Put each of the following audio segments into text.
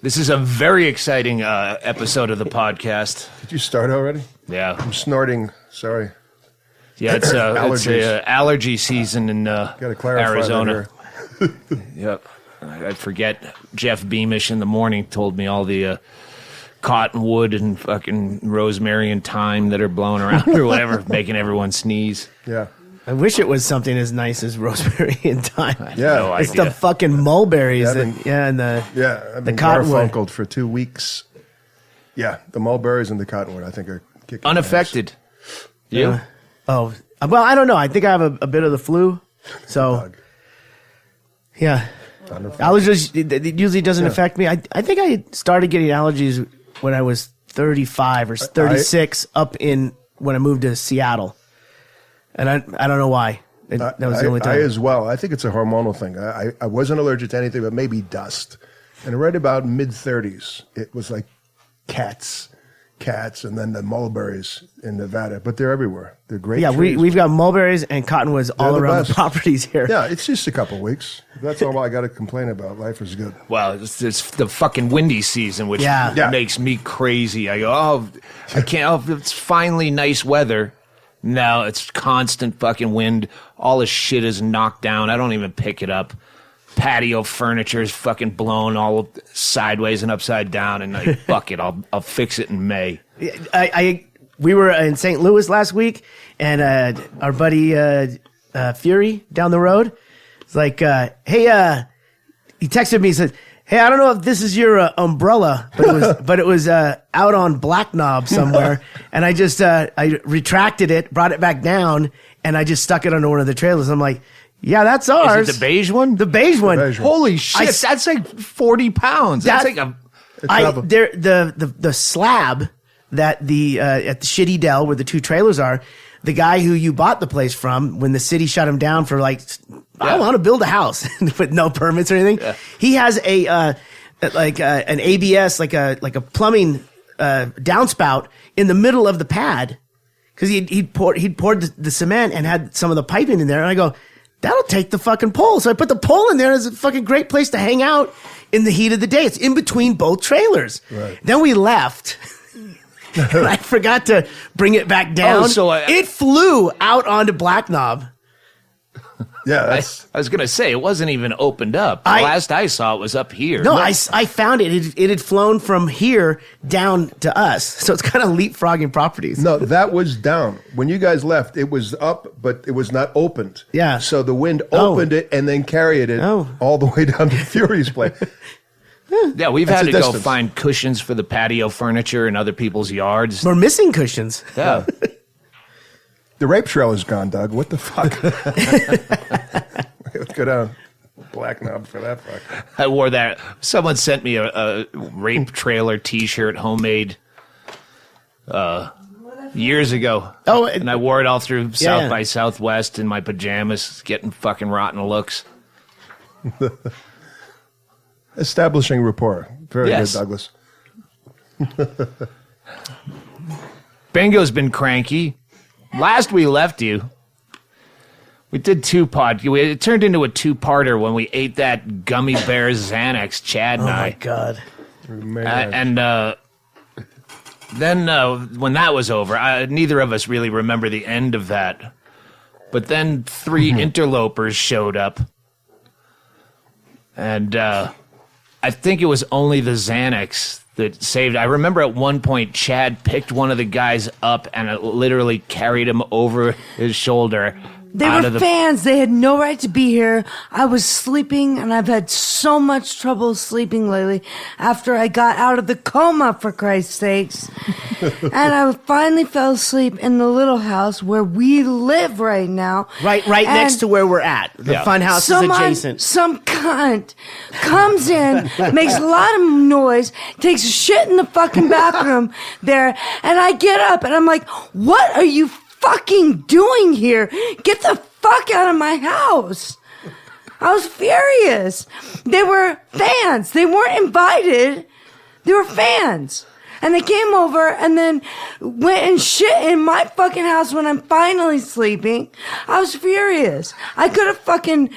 This is a very exciting episode of the podcast. Did you start already? Yeah. I'm snorting. Sorry. Yeah, it's allergy season in Arizona. Yep. I forget. Jeff Beamish in the morning told me all the cottonwood and fucking rosemary and thyme that are blowing around or whatever, making everyone sneeze. Yeah. I wish it was something as nice as rosemary and thyme. Yeah. No It's idea. the fucking mulberries. I've I've been the cottonwood. garfunkeled for 2 weeks. Yeah, the mulberries and the cottonwood, I think, are kicking Unaffected. You? Oh, well, I don't know. I think I have a bit of the flu. So, Dog. yeah. Unaffected. Allergies, it usually doesn't affect me. I think I started getting allergies when I was 35 or 36 up in when I moved to Seattle. And I don't know why. That was the only time. I as well. I think it's a hormonal thing. I wasn't allergic to anything, but maybe dust. And right about mid-30s, it was like cats, and then the mulberries in Nevada. But they're everywhere. They're great trees. we've got mulberries and cottonwoods all the around best. the properties here. Yeah, it's just a couple weeks. That's all I got to complain about. Life is good. Well, it's the fucking windy season, which makes me crazy. I go, I can't. Oh, it's finally nice weather. No, it's constant fucking wind. All the shit is knocked down. I don't even pick it up. Patio furniture is fucking blown all sideways and upside down, and like, fuck it, I'll fix it in May. We were in St. Louis last week, and our buddy Fury down the road is like, hey, he texted me, he said, hey, I don't know if this is your umbrella, but it was out on Black Knob somewhere, and I just I retracted it, brought it back down, and I just stuck it under one of the trailers. I'm like, yeah, that's ours. Is it the beige one? The beige one. Holy shit, that's like 40 pounds. That's like a... The slab that the at the Shitty Dell where the two trailers are, the guy who you bought the place from when the city shut him down for like, I want to build a house with no permits or anything. Yeah. He has an ABS, like a plumbing downspout in the middle of the pad because he'd poured the cement and had some of the piping in there, and I go, that'll take the fucking pole. So I put the pole in there. It's a fucking great place to hang out in the heat of the day. It's in between both trailers. Right. Then we left. And I forgot to bring it back down. It flew out onto Black Knob. Yeah, I was going to say, it wasn't even opened up. The last I saw it was up here. No, I found it. It had flown from here down to us. So it's kind of leapfrogging properties. No, that was down. When you guys left, it was up, but it was not opened. Yeah. So the wind opened it and then carried it all the way down to Fury's place. Yeah, we've had to go find cushions for the patio furniture in other people's yards. We're missing cushions. Yeah. The rape trail is gone, Doug. What the fuck? Let's go down Black Knob for that fuck. I wore that. Someone sent me a rape trailer T-shirt, homemade, years ago. Oh, and I wore it all through South by Southwest in my pajamas, getting fucking rotten looks. Establishing rapport. Very good, Douglas. Bingo's been cranky. Last we left you, we did it turned into a two-parter when we ate that gummy bear Xanax, Chad and I. Oh, my God. Then when that was over, neither of us really remember the end of that. But then 3 interlopers showed up. And I think it was only the Xanax that saved. I remember at one point, Chad picked one of the guys up and it literally carried him over his shoulder. They were fans. They had no right to be here. I was sleeping, and I've had so much trouble sleeping lately after I got out of the coma, for Christ's sakes. And I finally fell asleep in the little house where we live right now. Right next to where we're at. The FunHouse is adjacent. Some cunt comes in, makes a lot of noise, takes a shit in the fucking bathroom there, and I get up, and I'm like, what are you fucking doing here? Get the fuck out of my house. I was furious. They were fans. They weren't invited. They were fans. And they came over and then went and shit in my fucking house when I'm finally sleeping. I was furious. I could have fucking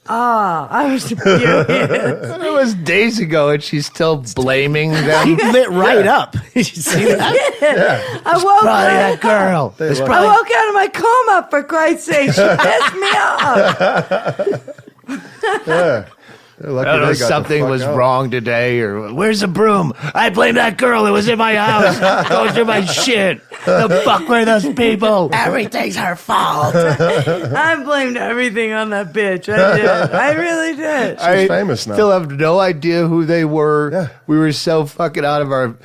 Oh, I was furious. It was days ago, and she's still blaming them. She lit right up. Did you see that? Yeah. I woke Probably up. that girl. I woke out of my coma, for Christ's sake. She pissed me off. Yeah. I don't know, something was wrong today, or where's the broom? I blame that girl. It was in my house. Going through my shit. The fuck were those people? Everything's her fault. I blamed everything on that bitch. I did. I really did. She's famous now. Still have no idea who they were. Yeah. We were so fucking out of our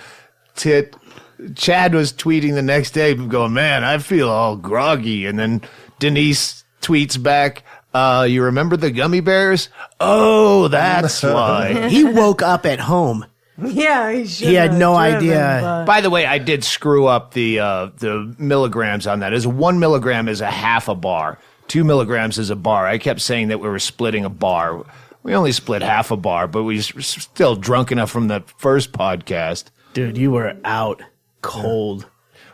tit. Chad was tweeting the next day, going, "Man, I feel all groggy." And then Denise tweets back, "You remember the gummy bears? Oh, that's why." He woke up at home. Yeah, he had no idea. By the way, I did screw up the milligrams on that. 1 milligram is a half a bar. 2 milligrams is a bar. I kept saying that we were splitting a bar. We only split half a bar, but we were still drunk enough from the first podcast. Dude, you were out cold.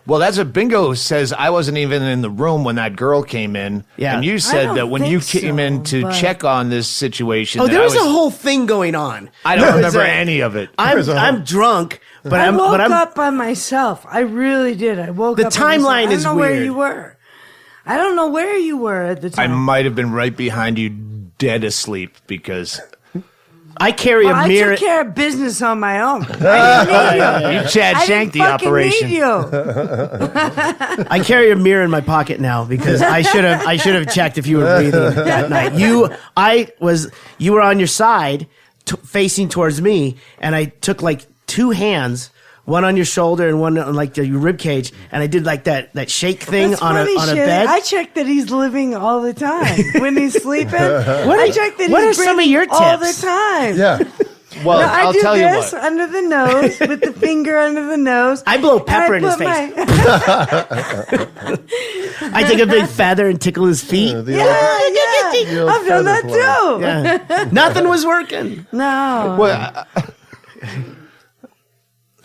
Well, that's what Bingo says. I wasn't even in the room when that girl came in. Yeah. And you said that when you came in to check on this situation. Oh, there was a whole thing going on. I don't remember any of it. I'm drunk, but I woke I'm up by myself. I really did. I woke The up. timeline is I don't know weird. where you were. I don't know where you were at the I time. might have been right behind you, dead asleep, because I carry a mirror. I took care of business on my own. I didn't need you. you Chad I shanked didn't the fucking operation. need you. I carry a mirror in my pocket now because I should have checked if you were breathing that night. You were on your side, facing towards me, and I took like 2 hands, one on your shoulder and one on like your rib cage, and I did like that shake thing That's on a funny, bed. I check that he's living all the time when he's sleeping. I check that what he's are some of your all the tips? time. Yeah. Well, No, I'll I do tell you this what. under the nose with the finger under the nose. I blow pepper in his face. I take a big feather and tickle his feet. The Yeah, old I've done that feather too. Yeah. Nothing was working. No. Well,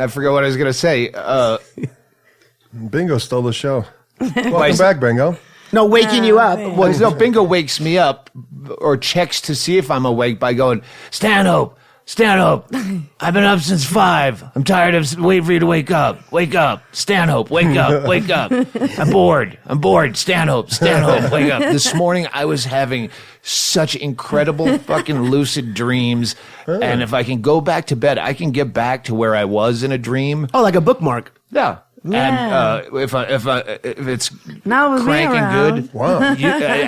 I forgot what I was going to say. Bingo stole the show. Welcome back, Bingo. No, waking you up. Well, no, Bingo wakes me up or checks to see if I'm awake by going, Stanhope, I've been up since 5. I'm tired of waiting for you to wake up. Wake up. Stanhope, wake up. I'm bored. Stanhope, wake up. This morning I was having such incredible fucking lucid dreams. And if I can go back to bed, I can get back to where I was in a dream. Oh, like a bookmark. Yeah. Yeah. And if it's Not with me cranking around. good, Wow.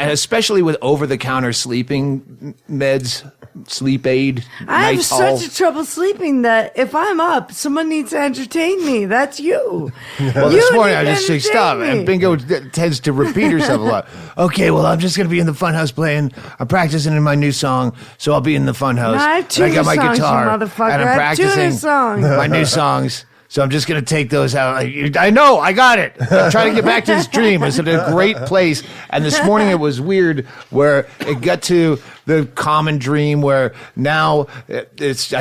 especially with over-the-counter sleeping meds, sleep aid, I have Nighthol. such a trouble sleeping that if I'm up, someone needs to entertain me. That's you. Well, You this morning need I to just say entertain stop, me. and Bingo tends to repeat herself a lot. Okay, well I'm just gonna be in the funhouse playing. I'm practicing in my new song, so I'll be in the funhouse. No, I have 2 And I got new my songs, you guitar, motherfucker. and I'm I have 2 new practicing songs. my new songs. So I'm just going to take those out. I know, I got it. I'm trying to get back to this dream. It's in a great place. And this morning it was weird where it got to the common dream where now I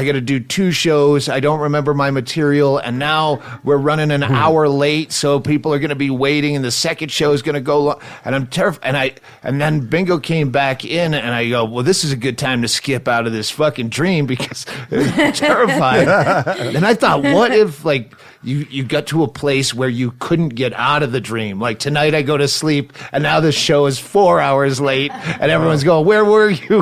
got to do 2 shows. I don't remember my material. And now we're running an hour late. So people are going to be waiting and the second show is going to go long. And I'm terrified. And then Bingo came back in and I go, well, this is a good time to skip out of this fucking dream because I'm terrified. And I thought, what if like you got to a place where you couldn't get out of the dream? Like tonight I go to sleep and now the show is 4 hours late and everyone's going, where were you?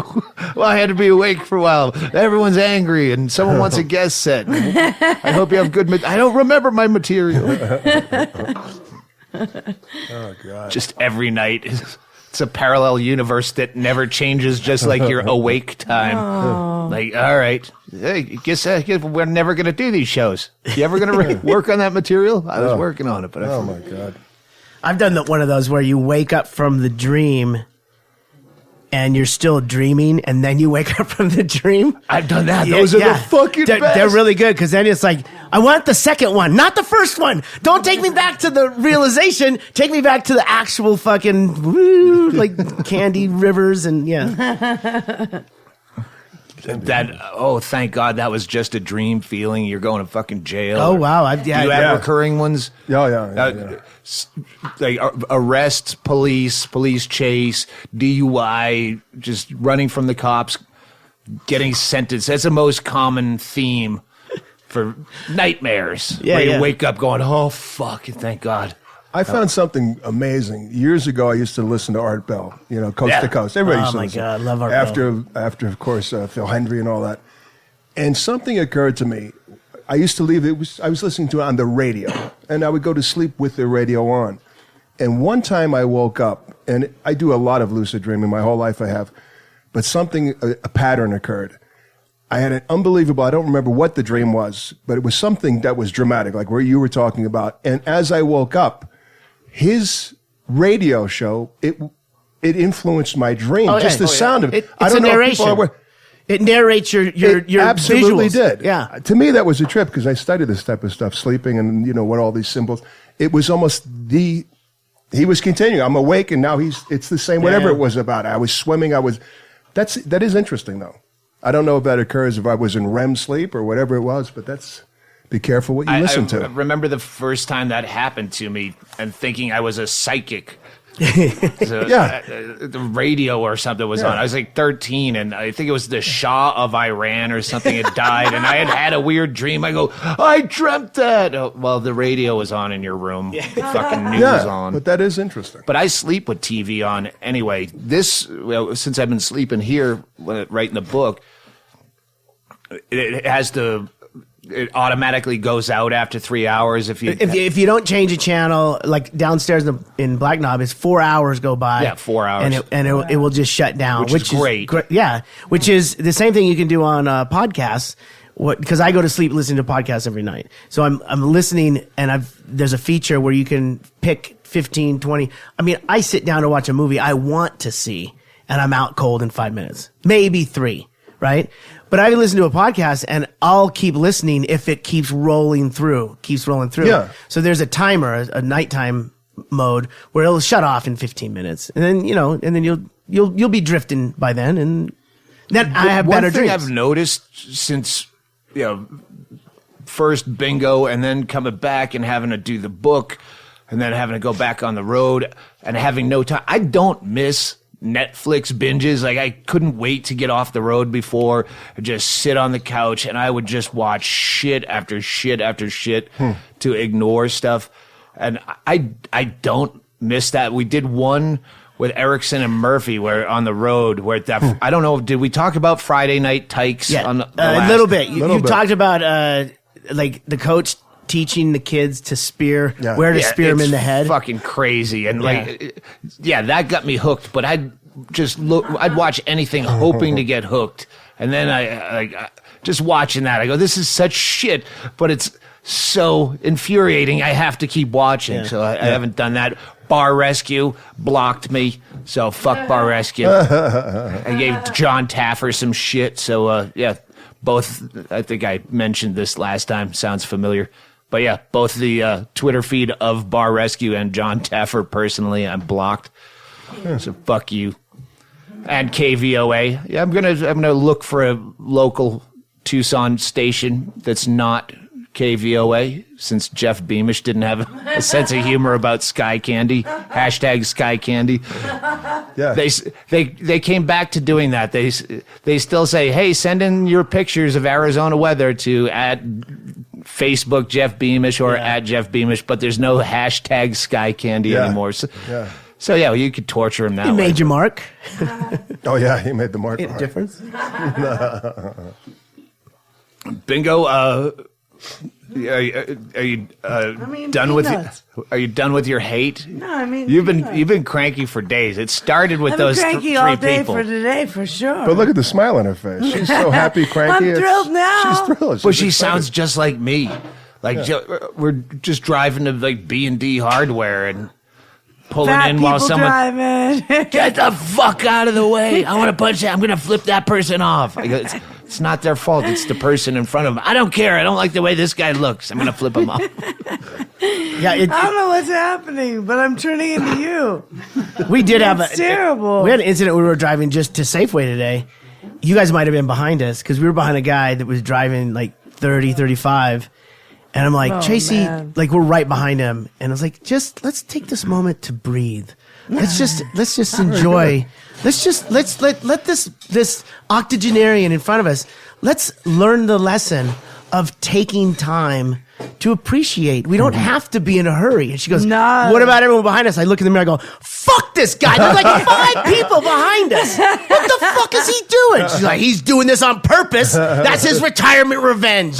Well, I had to be awake for a while. Everyone's angry and someone wants a guest set. I hope you have good I don't remember my material. Oh, God. Just every night. It's a parallel universe that never changes, just like your awake time. Like, all right, hey, guess we're never going to do these shows. You ever going to work on that material? I was working on it, but Oh, my God. I've done one of those where you wake up from the dream and you're still dreaming, and then you wake up from the dream. I've done that. Those are the fucking best. They're really good because then it's like, I want the second one, not the first one. Don't take me back to the realization. Take me back to the actual fucking like candy rivers and yeah. Thank God that was just a dream feeling. You're going to fucking jail. Oh, wow. Do you have recurring ones? Like arrests, police chase, DUI, just running from the cops, getting sentenced. That's the most common theme for nightmares. Where you wake up going, oh, fuck, thank God. I found something amazing. Years ago, I used to listen to Art Bell, Coast to Coast. Everybody used to listen. God, love Art Bell. After, of course, Phil Hendry and all that. And something occurred to me. I used to I was listening to it on the radio, and I would go to sleep with the radio on. And one time I woke up, and I do a lot of lucid dreaming, my whole life I have, but a pattern occurred. I had an unbelievable, I don't remember what the dream was, but it was something that was dramatic, like where you were talking about. And as I woke up, his radio show, it influenced my dream. Just the sound of it. It's a narration. It narrates your absolutely visuals. Did. Yeah. To me, that was a trip because I studied this type of stuff, sleeping and what all these symbols. It was almost he was continuing. I'm awake and now it's the same. Whatever it was about. I was swimming. That is interesting though. I don't know if that occurs if I was in REM sleep or whatever it was, but be careful what you listen to. I remember the first time that happened to me and thinking I was a psychic. The radio or something was on. I was like 13, and I think it was the Shah of Iran or something had died, and I had a weird dream. I go, I dreamt that. Oh, well, the radio was on in your room. Fucking news on. But that is interesting. But I sleep with TV on anyway. Since I've been sleeping here, writing the book, it has it automatically goes out after 3 hours if you don't change a channel. Like downstairs in Black Knob, is 4 hours go by. Yeah, 4 hours, and it will just shut down, which is great. Which is the same thing you can do on podcasts. Because I go to sleep listening to podcasts every night, so I'm listening, and there's a feature where you can pick 15, 20. I mean, I sit down to watch a movie I want to see, and I'm out cold in 5 minutes, maybe 3. Right? But I can listen to a podcast and I'll keep listening if it keeps rolling through. Yeah. So there's a timer, a nighttime mode where it'll shut off in 15 minutes. And then, you'll be drifting by then, and then I have better dreams. One thing I've noticed since, first bingo and then coming back and having to do the book and then having to go back on the road and having no time, I don't miss Netflix binges. Like, I couldn't wait to get off the road before and just sit on the couch, and I would just watch shit after shit after shit to ignore stuff. And I don't miss that. We did one with Erickson and Murphy where on the road where I don't know, did we talk about Friday night tykes? Yeah, a little bit. You talked about like the coach teaching the kids to spear, where to spear them in the head. Fucking crazy. And that got me hooked, but I'd watch anything hoping to get hooked. And then I just watching that, I go, this is such shit, but it's so infuriating. I have to keep watching. Yeah. So I haven't done that. Bar Rescue blocked me. So fuck Bar Rescue. I gave John Taffer some shit. So both, I think I mentioned this last time. Sounds familiar. But yeah, both the Twitter feed of Bar Rescue and John Taffer personally, I'm blocked. So fuck you. And KVOA. Yeah, I'm gonna look for a local Tucson station that's not KVOA, since Jeff Beamish didn't have a sense of humor about Sky Candy. # Sky Candy. Yeah. They came back to doing that. They still say, hey, send in your pictures of Arizona weather to at Facebook Jeff Beamish or at Jeff Beamish, but there's no # Sky Candy anymore. So you could torture him that way. You made your mark. Oh yeah, he made the mark. Difference. Bingo. Are you done with it? Are you done with your hate? No, I mean you've been cranky for days. It started with those cranky 3 all day people. For today, for sure. But look at the smile on her face. She's so happy, cranky. I'm thrilled now. She's thrilled. But she sounds just like me. Like we're just driving to like B&D Hardware and pulling Fat in while someone driving. Get the fuck out of the way. I want to punch that. I'm going to flip that person off. I go, it's not their fault. It's the person in front of them. I don't care. I don't like the way this guy looks. I'm going to flip him off. I don't know what's happening, but I'm turning into you. We did have terrible. We had an incident. We were driving just to Safeway today, you guys might have been behind us because we were behind a guy that was driving like 30, 35. And I'm like, Tracey, like we're right behind him. And I was like, let's take this moment to breathe. Let's just enjoy. Let this octogenarian in front of us, let's learn the lesson of taking time to appreciate. We don't have to be in a hurry. And she goes, what about everyone behind us? I look in the mirror, I go, fuck this guy. There's like 5 people behind us. What the fuck is he doing? She's like, he's doing this on purpose. That's his retirement revenge.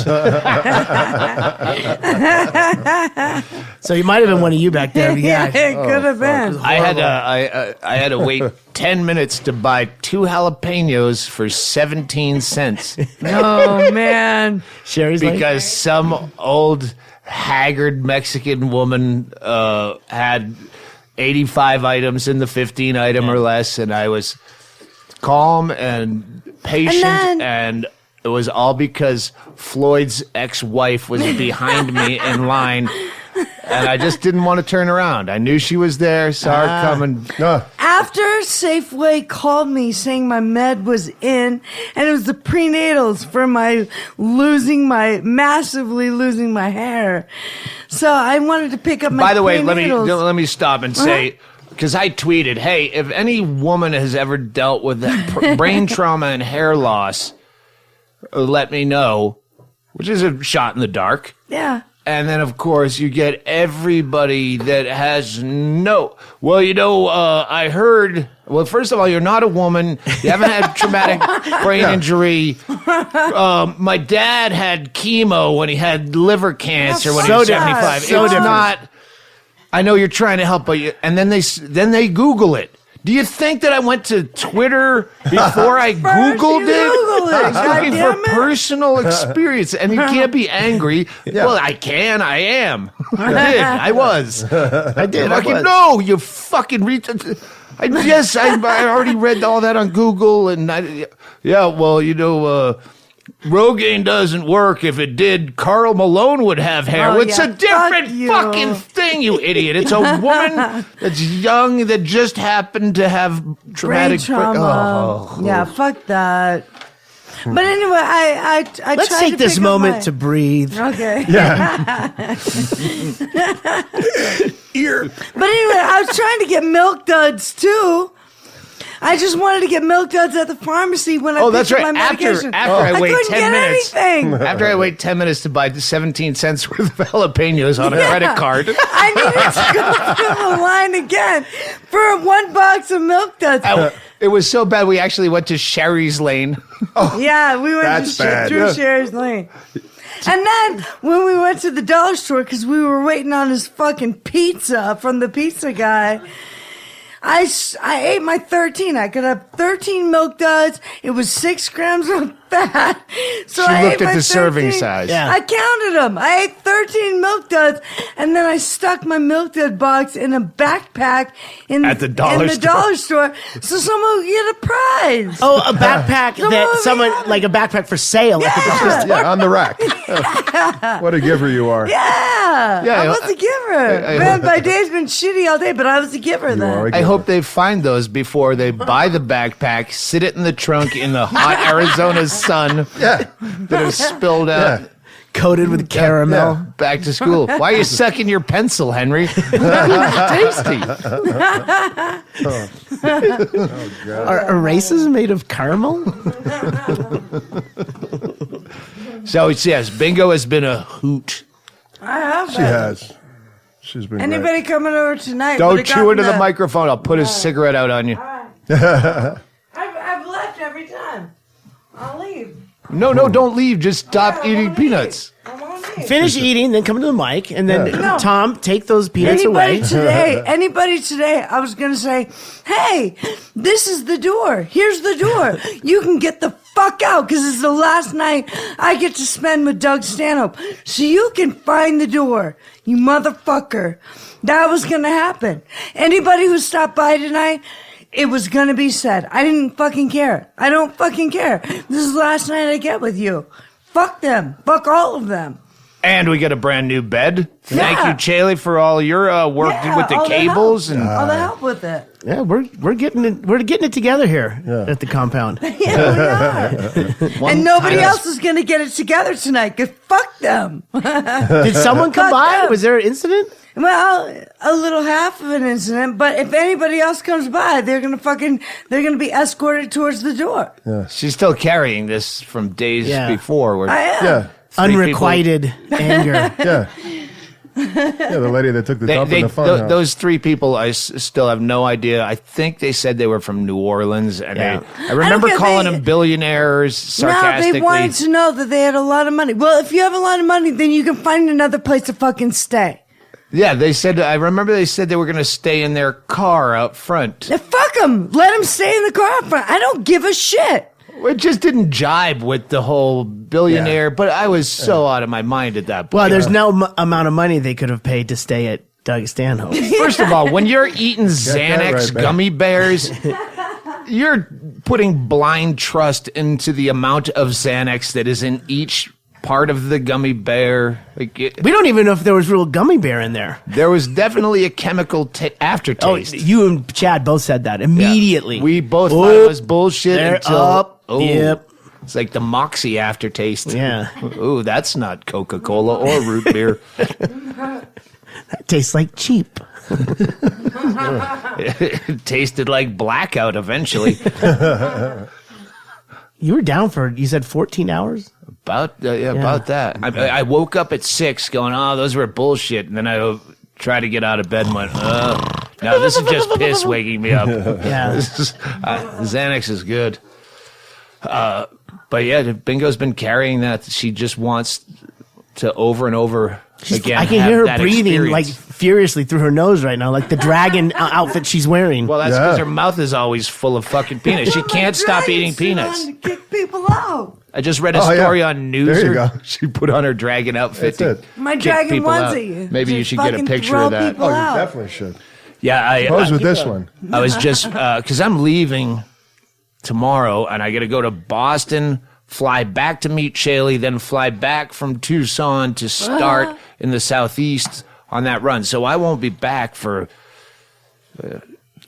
So he might have been one of you back there. Yeah, it could have been. I had to wait 10 minutes to buy 2 jalapenos for 17 cents. Oh, man. Sherry's because some old haggard Mexican woman had 85 items in the 15 item or less, and I was calm and patient, and it was all because Floyd's ex-wife was behind me in line, and I just didn't want to turn around. I knew she was there, saw her coming. After Safeway called me saying my med was in, and it was the prenatals for massively losing my hair. So I wanted to pick up my By the way, prenatals. let me stop and say, because I tweeted, hey, if any woman has ever dealt with that brain trauma and hair loss, let me know, which is a shot in the dark. Yeah. And then, of course, you get everybody that has I heard, well, first of all, you're not a woman. You haven't had traumatic brain injury. My dad had chemo when he had liver cancer when he was 75. So it's different. not, I know you're trying to help, but and then they Google it. Do you think that I went to Twitter before I Googled it? I was looking for personal experience, and you can't be angry. Yeah. Well, I can. I am. I did. I was. I did. No, you fucking I already read all that on Google, and Rogaine doesn't work. If it did, Karl Malone would have hair. It's a different fucking thing, you idiot. It's a woman that's young that just happened to have traumatic brain trauma. Yeah, fuck that. But anyway, I let's tried take to this pick moment to breathe. Okay. Yeah. But anyway, I was trying to get milk duds too. I just wanted to get milk duds at the pharmacy when I picked up my medication. After I wait 10 minutes. Anything. After I wait 10 minutes to buy 17 cents worth of jalapenos on a credit card. I needed to go through the line again for 1 box of milk duds. It was so bad we actually went to Sherry's Lane. Yeah, we went through Sherry's Lane. And then when we went to the dollar store, because we were waiting on his fucking pizza from the pizza guy, I ate my 13. I could have 13 milk duds. It was 6 grams of fat. So she I looked ate at my the 13. serving size. Yeah. I counted them. I ate 13 milk duds, and then I stuck my milk dud box in a backpack at the dollar store, so someone would get a prize. Oh, a backpack like a backpack for sale at the dollar store. Yeah, on the rack. What a giver you are. Yeah, I was a giver. Man, my day's been shitty all day, but I was a giver then. I hope they find those before they buy the backpack, sit it in the trunk in the hot Arizona sun that is spilled out. Yeah. Coated with caramel. Back to school. Why are you sucking your pencil, Henry? It's tasty. Are erasers made of caramel? So, yes, bingo has been a hoot. I have. She has. She's been Anybody coming over tonight? Don't chew into the microphone. I'll put a cigarette out on you. I've left every time. I'll leave. No, don't leave. Just stop eating peanuts. I won't leave. Finish eating, then come to the mic, and then Tom, take those peanuts away. Anybody today, I was going to say, hey, this is the door. Here's the door. You can get the fuck out because it's the last night I get to spend with Doug Stanhope. So you can find the door, you motherfucker. That was going to happen. Anybody who stopped by tonight, it was going to be said. I didn't fucking care. I don't fucking care. This is the last night I get with you. Fuck them. Fuck all of them. And we got a brand new bed. Thank you, Chaille, for all your work with the cables and all the help with it. Yeah, we're getting it together here at the compound. Yeah, we are. And nobody else is going to get it together tonight. Cause fuck them. Did someone come by? Was there an incident? Well, a little half of an incident, but if anybody else comes by, they're gonna be escorted towards the door. Yeah. she's still carrying this from days before. Where I am. Yeah. Unrequited anger. Yeah. Yeah, the lady that took the dump in the FunHouse. Those 3 people, I still have no idea. I think they said they were from New Orleans, and I remember calling them billionaires sarcastically. No, they wanted to know that they had a lot of money. Well, if you have a lot of money, then you can find another place to fucking stay. Yeah, they said. I remember they said they were going to stay in their car out front. Now, fuck them. Let them stay in the car out front. I don't give a shit. It just didn't jibe with the whole billionaire, but I was so out of my mind at that point. Well, there's no amount of money they could have paid to stay at Doug Stanhope. First of all, when you're eating Xanax right, gummy bears, you're putting blind trust into the amount of Xanax that is in each part of the gummy bear. We don't even know if there was real gummy bear in there. There was definitely a chemical aftertaste. Oh, you and Chad both said that immediately. Yeah. We both thought it was bullshit They're until up. Yep. It's like the Moxie aftertaste. Yeah. Ooh, that's not Coca-Cola or root beer. That tastes like cheap. It tasted like blackout eventually. You were down for, you said 14 hours? About that. I woke up at 6 going, oh, those were bullshit. And then I tried to get out of bed and went, oh, no, this is just piss waking me up. Yeah. Xanax is good. But yeah, Bingo's been carrying that. She just wants to over and over again. I can hear her breathing experience. like furiously through her nose right now, like the dragon outfit she's wearing. Well, that's because her mouth is always full of fucking peanuts. She can't stop eating peanuts. To kick people out. I just read a story on News. There you go. She put on her dragon outfit. That's it. My kick dragon people out. onesie. Maybe you Just should get a fucking picture throw of that. people Oh, you out. definitely should. Yeah, Pose with this one. I was just because I'm leaving tomorrow, and I got to go to Boston, fly back to meet Chaille, then fly back from Tucson to start in the Southeast on that run. So I won't be back for.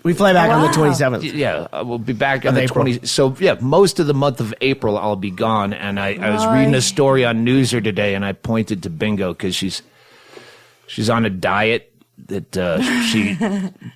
We fly back on the 27th. Yeah, we'll be back on the 20th. So yeah, most of the month of April I'll be gone. And I was reading a story on Newser today, and I pointed to Bingo because she's on a diet that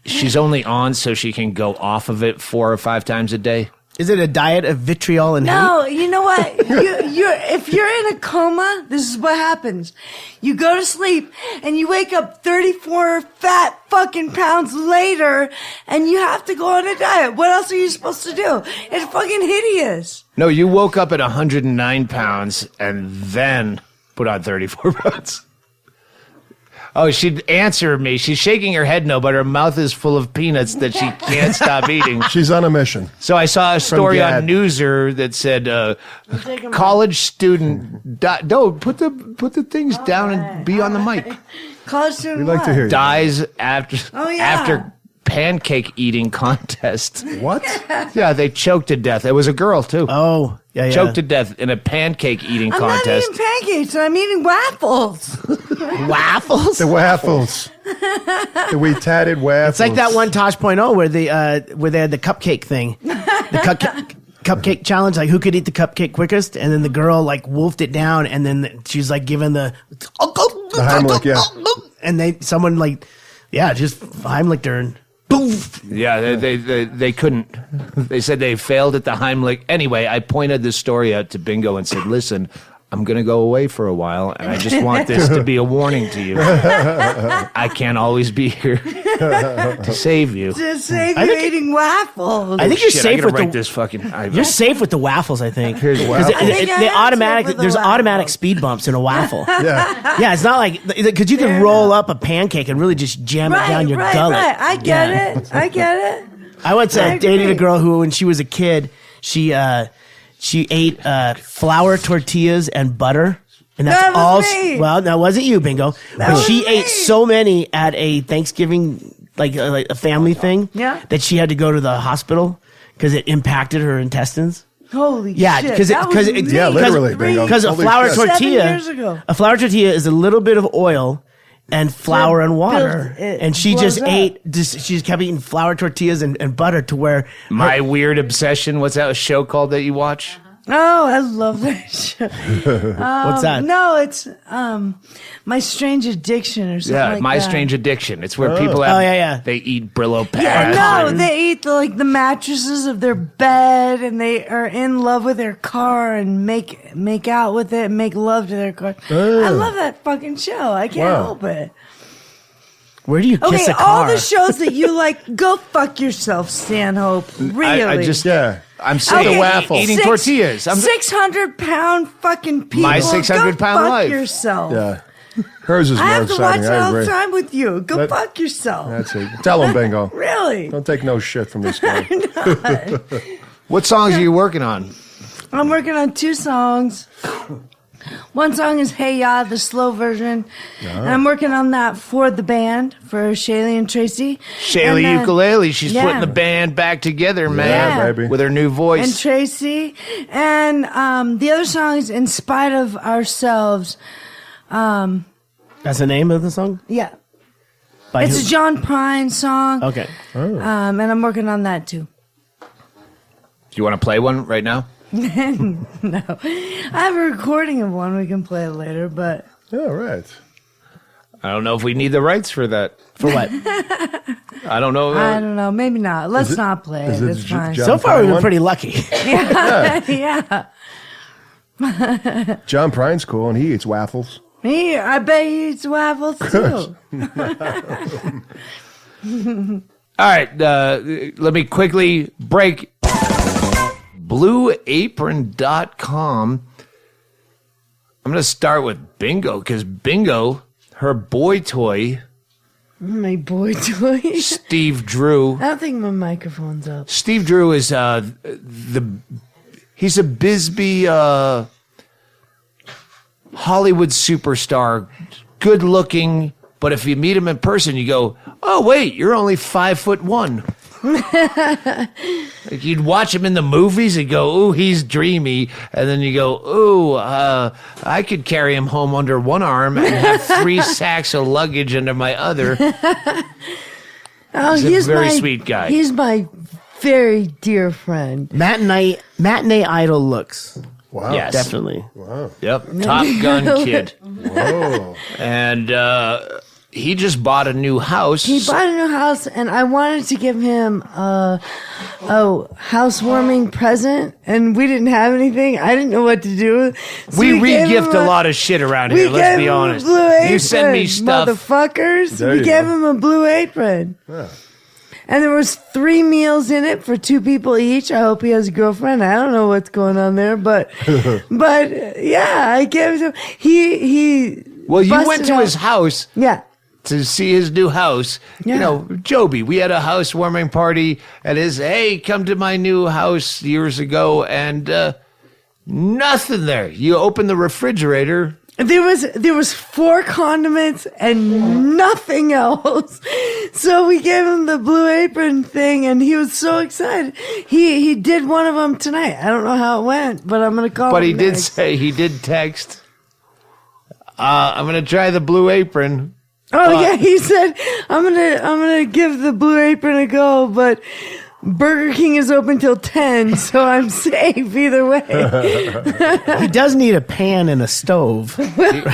she's only on so she can go off of it 4 or 5 times a day. Is it a diet of vitriol and hate? No, you know what? If you're in a coma, this is what happens. You go to sleep and you wake up 34 fat fucking pounds later and you have to go on a diet. What else are you supposed to do? It's fucking hideous. No, you woke up at 109 pounds and then put on 34 pounds. Oh, she'd answer me. She's shaking her head no, but her mouth is full of peanuts that she can't stop eating. She's on a mission. So I saw a story on Newser that said college student no, put the things down and be on the mic. College student We'd like to hear you. Dies after pancake eating contest. What? Yeah, they choked to death. It was a girl too. Oh, yeah. Choked to death in a pancake eating contest. I'm not eating pancakes. I'm eating waffles. Waffles? The waffles. The wee tatted waffles. It's like that one Tosh.0 where they had the cupcake thing. The cupcake challenge, like who could eat the cupcake quickest, and then the girl like wolfed it down, and then she's like given the Heimlich, yeah. And someone just Heimlicked her and poof. Yeah, they couldn't. They said they failed at the Heimlich. Anyway, I pointed this story out to Bingo and said, listen, I'm going to go away for a while, and I just want this to be a warning to you. I can't always be here to save you. To save you eating waffles. I think you're safe with this fucking. You're safe with the waffles. I think. Here's waffles. There's automatic speed bumps in a waffle. Yeah. It's not like because you can roll up a pancake and really just jam it down your gullet. Right. I get it. I once dated a girl who, when she was a kid, she ate flour tortillas and butter. And that's that all. Me. Well, that wasn't you, Bingo. But she ate so many at a Thanksgiving, like a family thing, that she had to go to the hospital because it impacted her intestines. Holy Yeah, shit. because literally, bingo. Because a Holy flour shit. tortilla, 7 years ago. a flour tortilla is a little bit of oil and flour and water, it and she blows just up. she just kept eating flour tortillas and butter to where My weird obsession. What's that show called that you watch? Oh, I love that show. what's that? No, it's My Strange Addiction or something like My that. Strange Addiction. It's where people have, they eat Brillo pads. Yeah, no, they eat the mattresses of their bed, and they are in love with their car and make out with it and make love to their car. I love that fucking show. I can't help it. Where do you kiss Okay, a car? all the shows that you like, go fuck yourself, Stanhope. Really? I just, Yeah. I'm sick of waffles. Eating tortillas. I'm 600-pound fucking people. My 600-pound go fuck life. yourself. Yeah. Hers is I more have to watch exciting. it I all the agree. time with you. Go That- fuck yourself. That's it. Tell them, bingo. Really? Don't take no shit from this guy. What songs are you working on? I'm working on 2 songs. One song is Hey Ya, the slow version. And I'm working on that for the band, for Chaille and Tracey. Chaille And, Ukulele. She's yeah. putting the band back together, man. Yeah, baby. With her new And voice. Tracy. And the other song is In Spite of Ourselves. That's the name of the song? Yeah. By It's who? a John Prine song. Okay. And I'm working on that too. Do you want to play one right now? No. I have a recording of one we can play later, but Yeah, right. I don't know if we need the rights for that. For what? I don't know. I don't know. Maybe not. Let's not play is it. it It's fine. John So far, we've been one? pretty lucky. Yeah. John Prine's cool, and he eats waffles. I bet he eats waffles too. All right. Let me quickly break BlueApron.com. I'm going to start with Bingo because Bingo, her boy toy, My boy toy. Steve Drew. I don't think my microphone's up. Steve Drew is he's a Bisbee Hollywood superstar, good looking, but if you meet him in person, you go, "Oh wait, you're only 5'1". Like you'd watch him in the movies and go, "Ooh, he's dreamy," and then you go, "Ooh, I could carry him home under one arm and have 3 sacks of luggage under my other." Oh, He's a very sweet guy. He's my very dear friend. Matinee idol looks. Wow. Yes. Definitely. Wow. Yep, Top Gun kid, Whoa. and he just bought a new house. He bought a new house, and I wanted to give him a housewarming present, and we didn't have anything. I didn't know what to do. So We gave re-gift him a lot of shit around We here. Let's gave be him a honest. Blue Apron, You send me stuff. motherfuckers. There We you gave go. him a Blue Apron. Yeah. And there was 3 meals in it for 2 people each. I hope he has a girlfriend. I don't know what's going on there, but yeah, I gave him. He. Well, you busted went to out- his house Yeah. to see his new house. Yeah. You know, Joby, we had a housewarming party at his, hey, come to my new house years ago, and nothing there. You open the refrigerator. There was 4 condiments and nothing else. So we gave him the Blue Apron thing, and he was so excited. He did one of them tonight. I don't know how it went, but I'm gonna call. But him he did next. say, he did text, I'm going to try the Blue Apron. Oh yeah, he said I'm gonna give the Blue Apron a go, but Burger King is open till 10, so I'm safe either way. He does need a pan and a stove.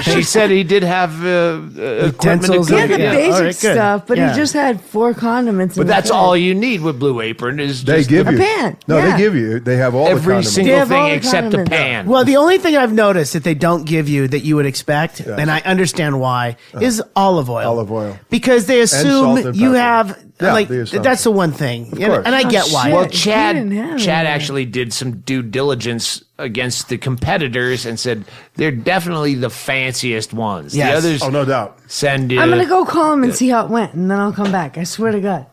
She said he did have equipment to Utensils cook. He had the Yeah, basic all right, good. stuff, but Yeah. he just had 4 condiments. But in that's the all fridge. you need with Blue Apron is They just give A you. pan, No, yeah. they give you. They have all the every condiments. single They have all thing the except a condiments. pan. Well, the only thing I've noticed that they don't give you that you would expect, and I understand why, is olive oil. Olive oil. Because they salt assume and you pepper. have, Yeah, like, the assumption. that's the one thing. And, course. and I get why. shit. Well, He Chad didn't have Chad any. actually did some due diligence against the competitors and said they're definitely the fanciest ones. Yes. The others Oh, no doubt. send. I'm gonna go call him and see how it went, and then I'll come back. I swear to God.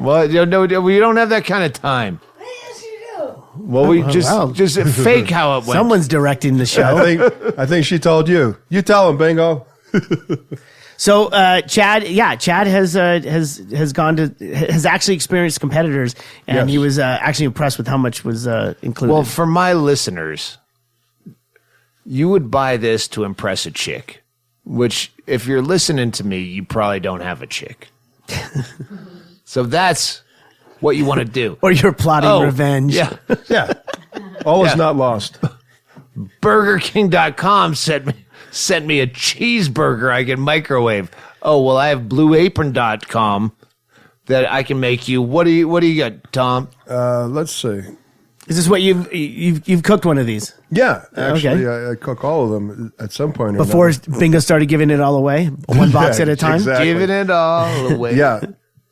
Well, no, we don't have that kind of time. Yes, you do. Well, we wow. just fake how it went. Someone's directing the show. I think she told you. You tell them, Bingo. So Chad has actually experienced competitors, and he was actually impressed with how much was included. Well, for my listeners, you would buy this to impress a chick, which if you're listening to me, you probably don't have a chick. So that's what you want to do. Or you're plotting revenge. Yeah. Yeah. All is not lost. BurgerKing.com sent me a cheeseburger I can microwave. Oh, well, I have BlueApron.com that I can make you. What do you got, Tom? Let's see. Is this what you've cooked one of these? Yeah, actually, I cook all of them at some point. Before Bingo started giving it all away, one box at a time? Exactly. Giving it all away. Yeah.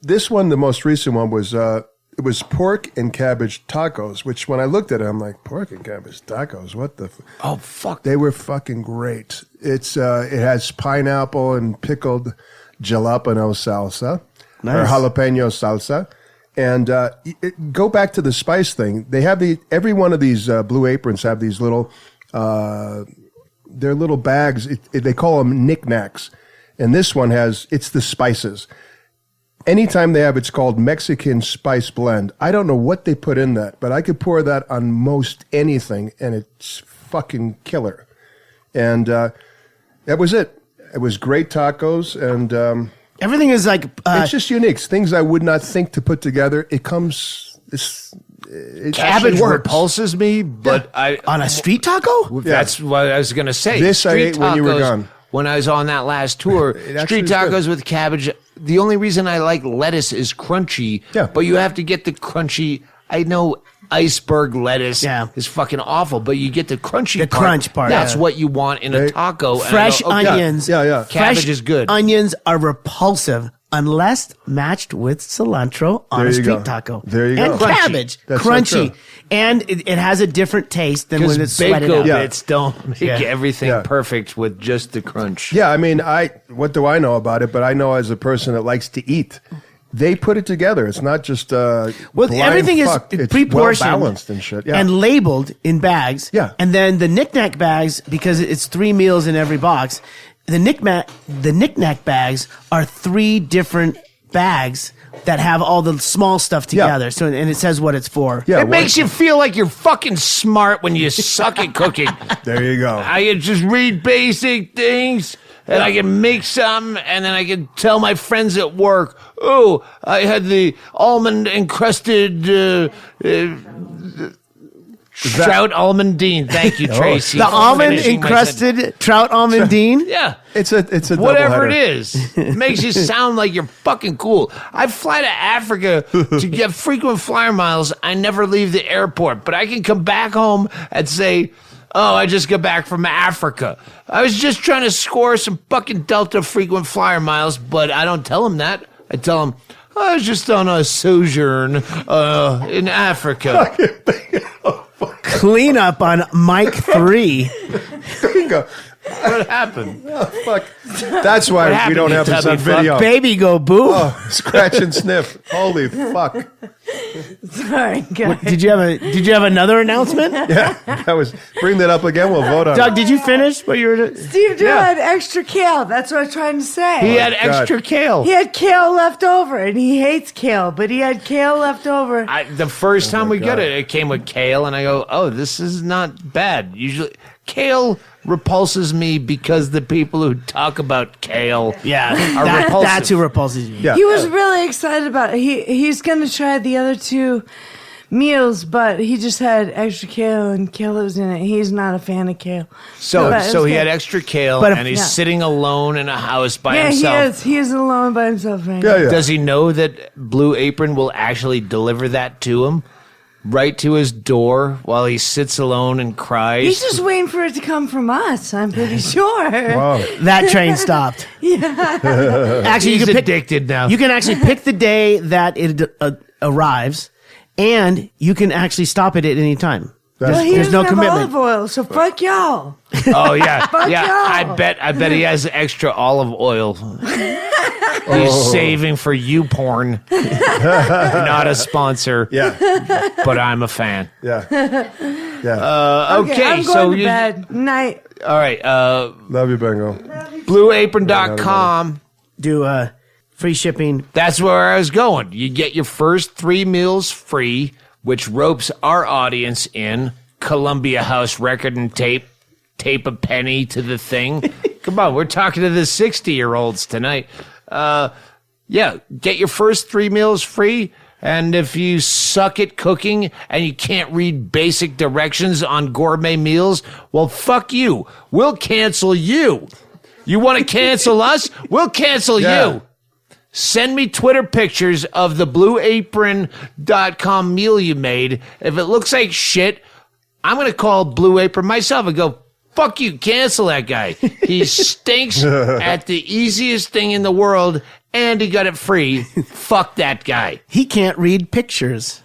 This one, the most recent one, was it was pork and cabbage tacos, which when I looked at it, I'm like, pork and cabbage tacos? What the? Oh, fuck. They were fucking great. It has pineapple and pickled jalapeno salsa, or jalapeno salsa. And go back to the spice thing. They have every one of these Blue Aprons have these little, they're little bags. They call them knickknacks. And this one it's the spices. Anytime they have, it's called Mexican Spice Blend. I don't know what they put in that, but I could pour that on most anything, and it's fucking killer. And that was it. It was great tacos, and everything is like it's just unique. Things I would not think to put together. It cabbage repulses me, but on a street taco. That's what I was going to say. This I ate when you were gone. When I was on that last tour, street tacos with cabbage. The only reason I like lettuce is crunchy. Yeah. But you have to get the crunchy. I know iceberg lettuce is fucking awful, but you get the crunchy part. Crunch part. That's what you want in a taco. Fresh onions. Yeah. Cabbage Fresh is good. Onions are repulsive unless matched with cilantro on a street taco. There you go. And cabbage. That's so crunchy. true. And it has a different taste than when it's sweated out. Bits don't make everything perfect with just the crunch. Yeah, I mean, what do I know about it? But I know as a person that likes to eat, they put it together. It's not just everything is pre-portioned, well balanced and shit, and labeled in bags. Yeah, and then the knick-knack bags, because it's 3 meals in every box. The knick-knack bags are 3 different bags that have all the small stuff together. Yeah. So, and it says what it's for. Yeah, it makes you feel like you're fucking smart when you suck at cooking. There you go. I can just read basic things, and I can make some, and then I can tell my friends at work, oh, I had the almond-encrusted trout almondine. Thank you, Tracey. The almond-encrusted trout almondine? Yeah. It's a whatever doubleheader. it is. It makes you sound like you're fucking cool. I fly to Africa to get frequent flyer miles. I never leave the airport, but I can come back home and say, oh, I just got back from Africa. I was just trying to score some fucking Delta frequent flyer miles, but I don't tell them that. I tell them, I was just on a sojourn in Africa. Clean up on Mike 3. Bingo. What happened? Oh, fuck. That's why we don't have this on video. Baby go boo. Oh, scratch and sniff. Holy fuck. Sorry, guys. Did you have another announcement? Yeah, bring that up again. We'll vote on Doug, it. did you finish what you were Steve had extra kale. That's what I was trying to say. He had extra kale. He had kale left over, and he hates kale, but he had kale left over. The first time we got it, it came with kale, and I go, oh, this is not bad. Usually, kale repulses me because the people who talk about kale are repulsive. That's who repulses you. Yeah. He was really excited about it. He's going to try the other 2 meals, but he just had extra kale and kale that was in it. He's not a fan of kale. So he had extra kale, and he's sitting alone in a house by himself. He is alone by himself right now. Yeah. Does he know that Blue Apron will actually deliver that to him? Right to his door while he sits alone and cries? He's just waiting for it to come from us, I'm pretty sure. Wow. That train stopped. Actually, He's you can addicted now. You can actually pick the day that it arrives, and you can actually stop it at any time. Well, he There's doesn't no have commitment. olive oil, so fuck y'all. Oh, yeah. yeah. y'all. I bet he has extra olive oil. He's saving for you porn. Not a sponsor. Yeah. But I'm a fan. Yeah. Yeah. Okay, I'm going to bed. Night. All right. Love you, Bengo. BlueApron.com. Do free shipping. That's where I was going. You get your first 3 meals free, which ropes our audience in. Columbia House record and tape a penny to the thing. Come on, we're talking to the 60-year-olds tonight. Yeah, get your first 3 meals free. And if you suck at cooking and you can't read basic directions on gourmet meals, well, fuck you. We'll cancel you. You want to cancel us? We'll cancel you. Send me Twitter pictures of the BlueApron.com meal you made. If it looks like shit, I'm going to call Blue Apron myself and go, fuck you, cancel that guy. He stinks at the easiest thing in the world, and he got it free. Fuck that guy. He can't read pictures.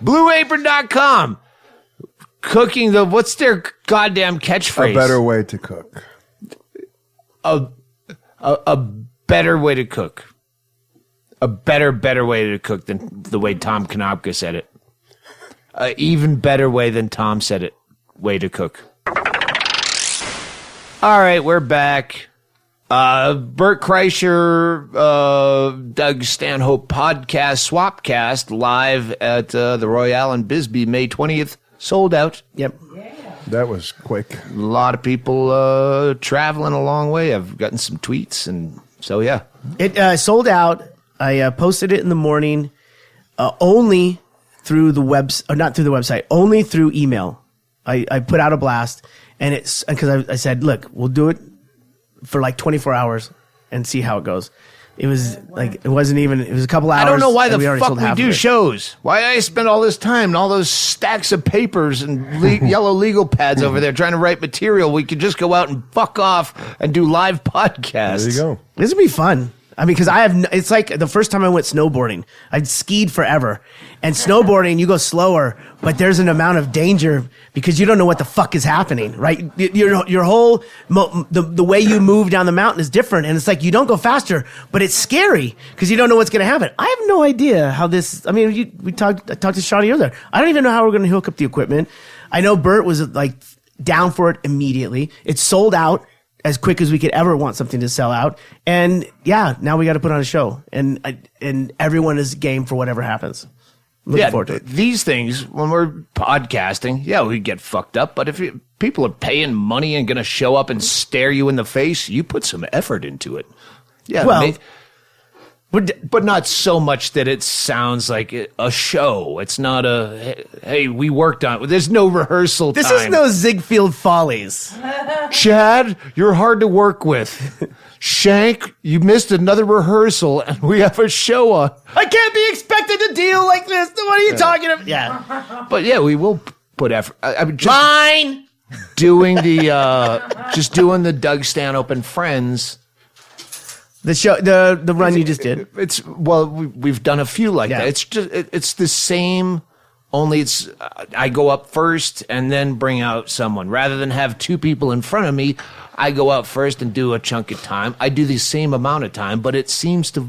BlueApron.com. Cooking what's their goddamn catchphrase? A better way to cook. A better way to cook. A better way to cook than the way Tom Konopka said it. Even better way than Tom said it. Way to cook. All right, we're back. Bert Kreischer, Doug Stanhope podcast, Swapcast, live at the Royale in Bisbee, May 20th. Sold out. Yep. That was quick. A lot of people traveling a long way. I've gotten some tweets, and so, yeah. It sold out. I posted it in the morning only through the not through the website, only through email. I put out a blast, and it's because I said, look, we'll do it for like 24 hours and see how it goes. It was like, it was a couple hours. I don't know why the fuck we do it. shows. Why I spend all this time and all those stacks of papers and yellow legal pads over there trying to write material. We could just go out and fuck off and do live podcasts. There you go. This would be fun. I mean, because it's like the first time I went snowboarding. I'd skied forever. And snowboarding, you go slower, but there's an amount of danger because you don't know what the fuck is happening, right? Your whole, the way you move down the mountain is different. And it's like, you don't go faster, but it's scary because you don't know what's going to happen. I have no idea how this, I mean, I talked to Shawty earlier. I don't even know how we're going to hook up the equipment. I know Bert was like down for it immediately. It's sold out as quick as we could ever want something to sell out. And yeah, now we got to put on a show, and everyone is game for whatever happens. Looking forward to it. These things, when we're podcasting, we get fucked up, but if people are paying money and going to show up and stare you in the face, you put some effort into it. Yeah. Well, but not so much that it sounds like a show. It's not hey, we worked on it. There's no rehearsal time. This is no Ziegfeld Follies. Chad, you're hard to work with. Shank, you missed another rehearsal and we have a show on. I can't be expected to deal like this. What are you talking about? Yeah. But yeah, we will put effort. Mine! Doing the Doug Stanhope and Friends. The show, the run you just did. We've done a few like that. It's just it's the same, only it's I go up first and then bring out someone rather than have 2 people in front of me. I go out first and do a chunk of time. I do the same amount of time, but it seems to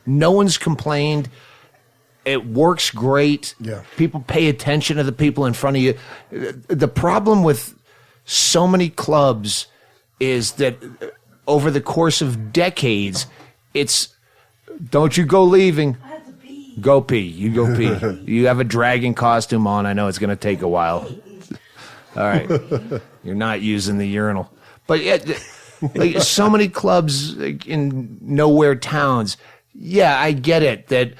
no one's complained. It works great. Yeah. People pay attention to the people in front of you. The problem with so many clubs is that over the course of decades, it's don't you go leaving. I have to pee. Go pee. You go pee. You have a dragon costume on. I know it's going to take a while. All right. You're not using the urinal. But like so many clubs in nowhere towns. Yeah, I get it that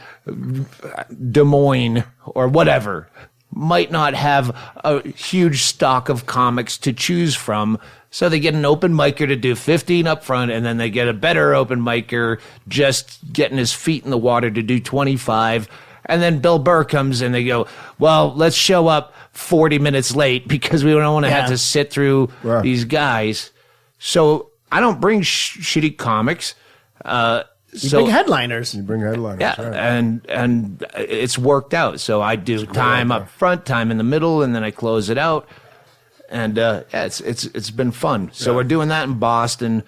Des Moines or whatever might not have a huge stock of comics to choose from. So they get an open micer to do 15 up front, and then they get a better open micer just getting his feet in the water to do 25. And then Bill Burr comes and they go, well, let's show up 40 minutes late because we don't want to have to sit through these guys. So I don't bring shitty comics. You bring headliners. Yeah, right. And it's worked out. So I do time up front, time in the middle, and then I close it out. And it's been fun. So we're doing that in Boston.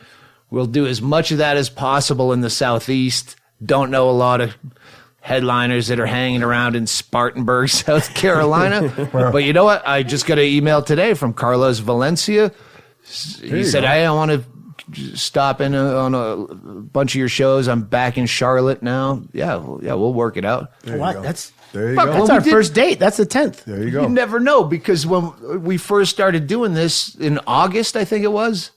We'll do as much of that as possible in the Southeast. Don't know a lot of headliners that are hanging around in Spartanburg, South Carolina. But you know what? I just got an email today from Carlos Valencia. He said, "Hey, I want to stop in on a bunch of your shows. I'm back in Charlotte now." Yeah, we'll work it out. What? That's there you go. That's our first date. That's the 10th. There you go. You never know, because when we first started doing this in August, I think it was,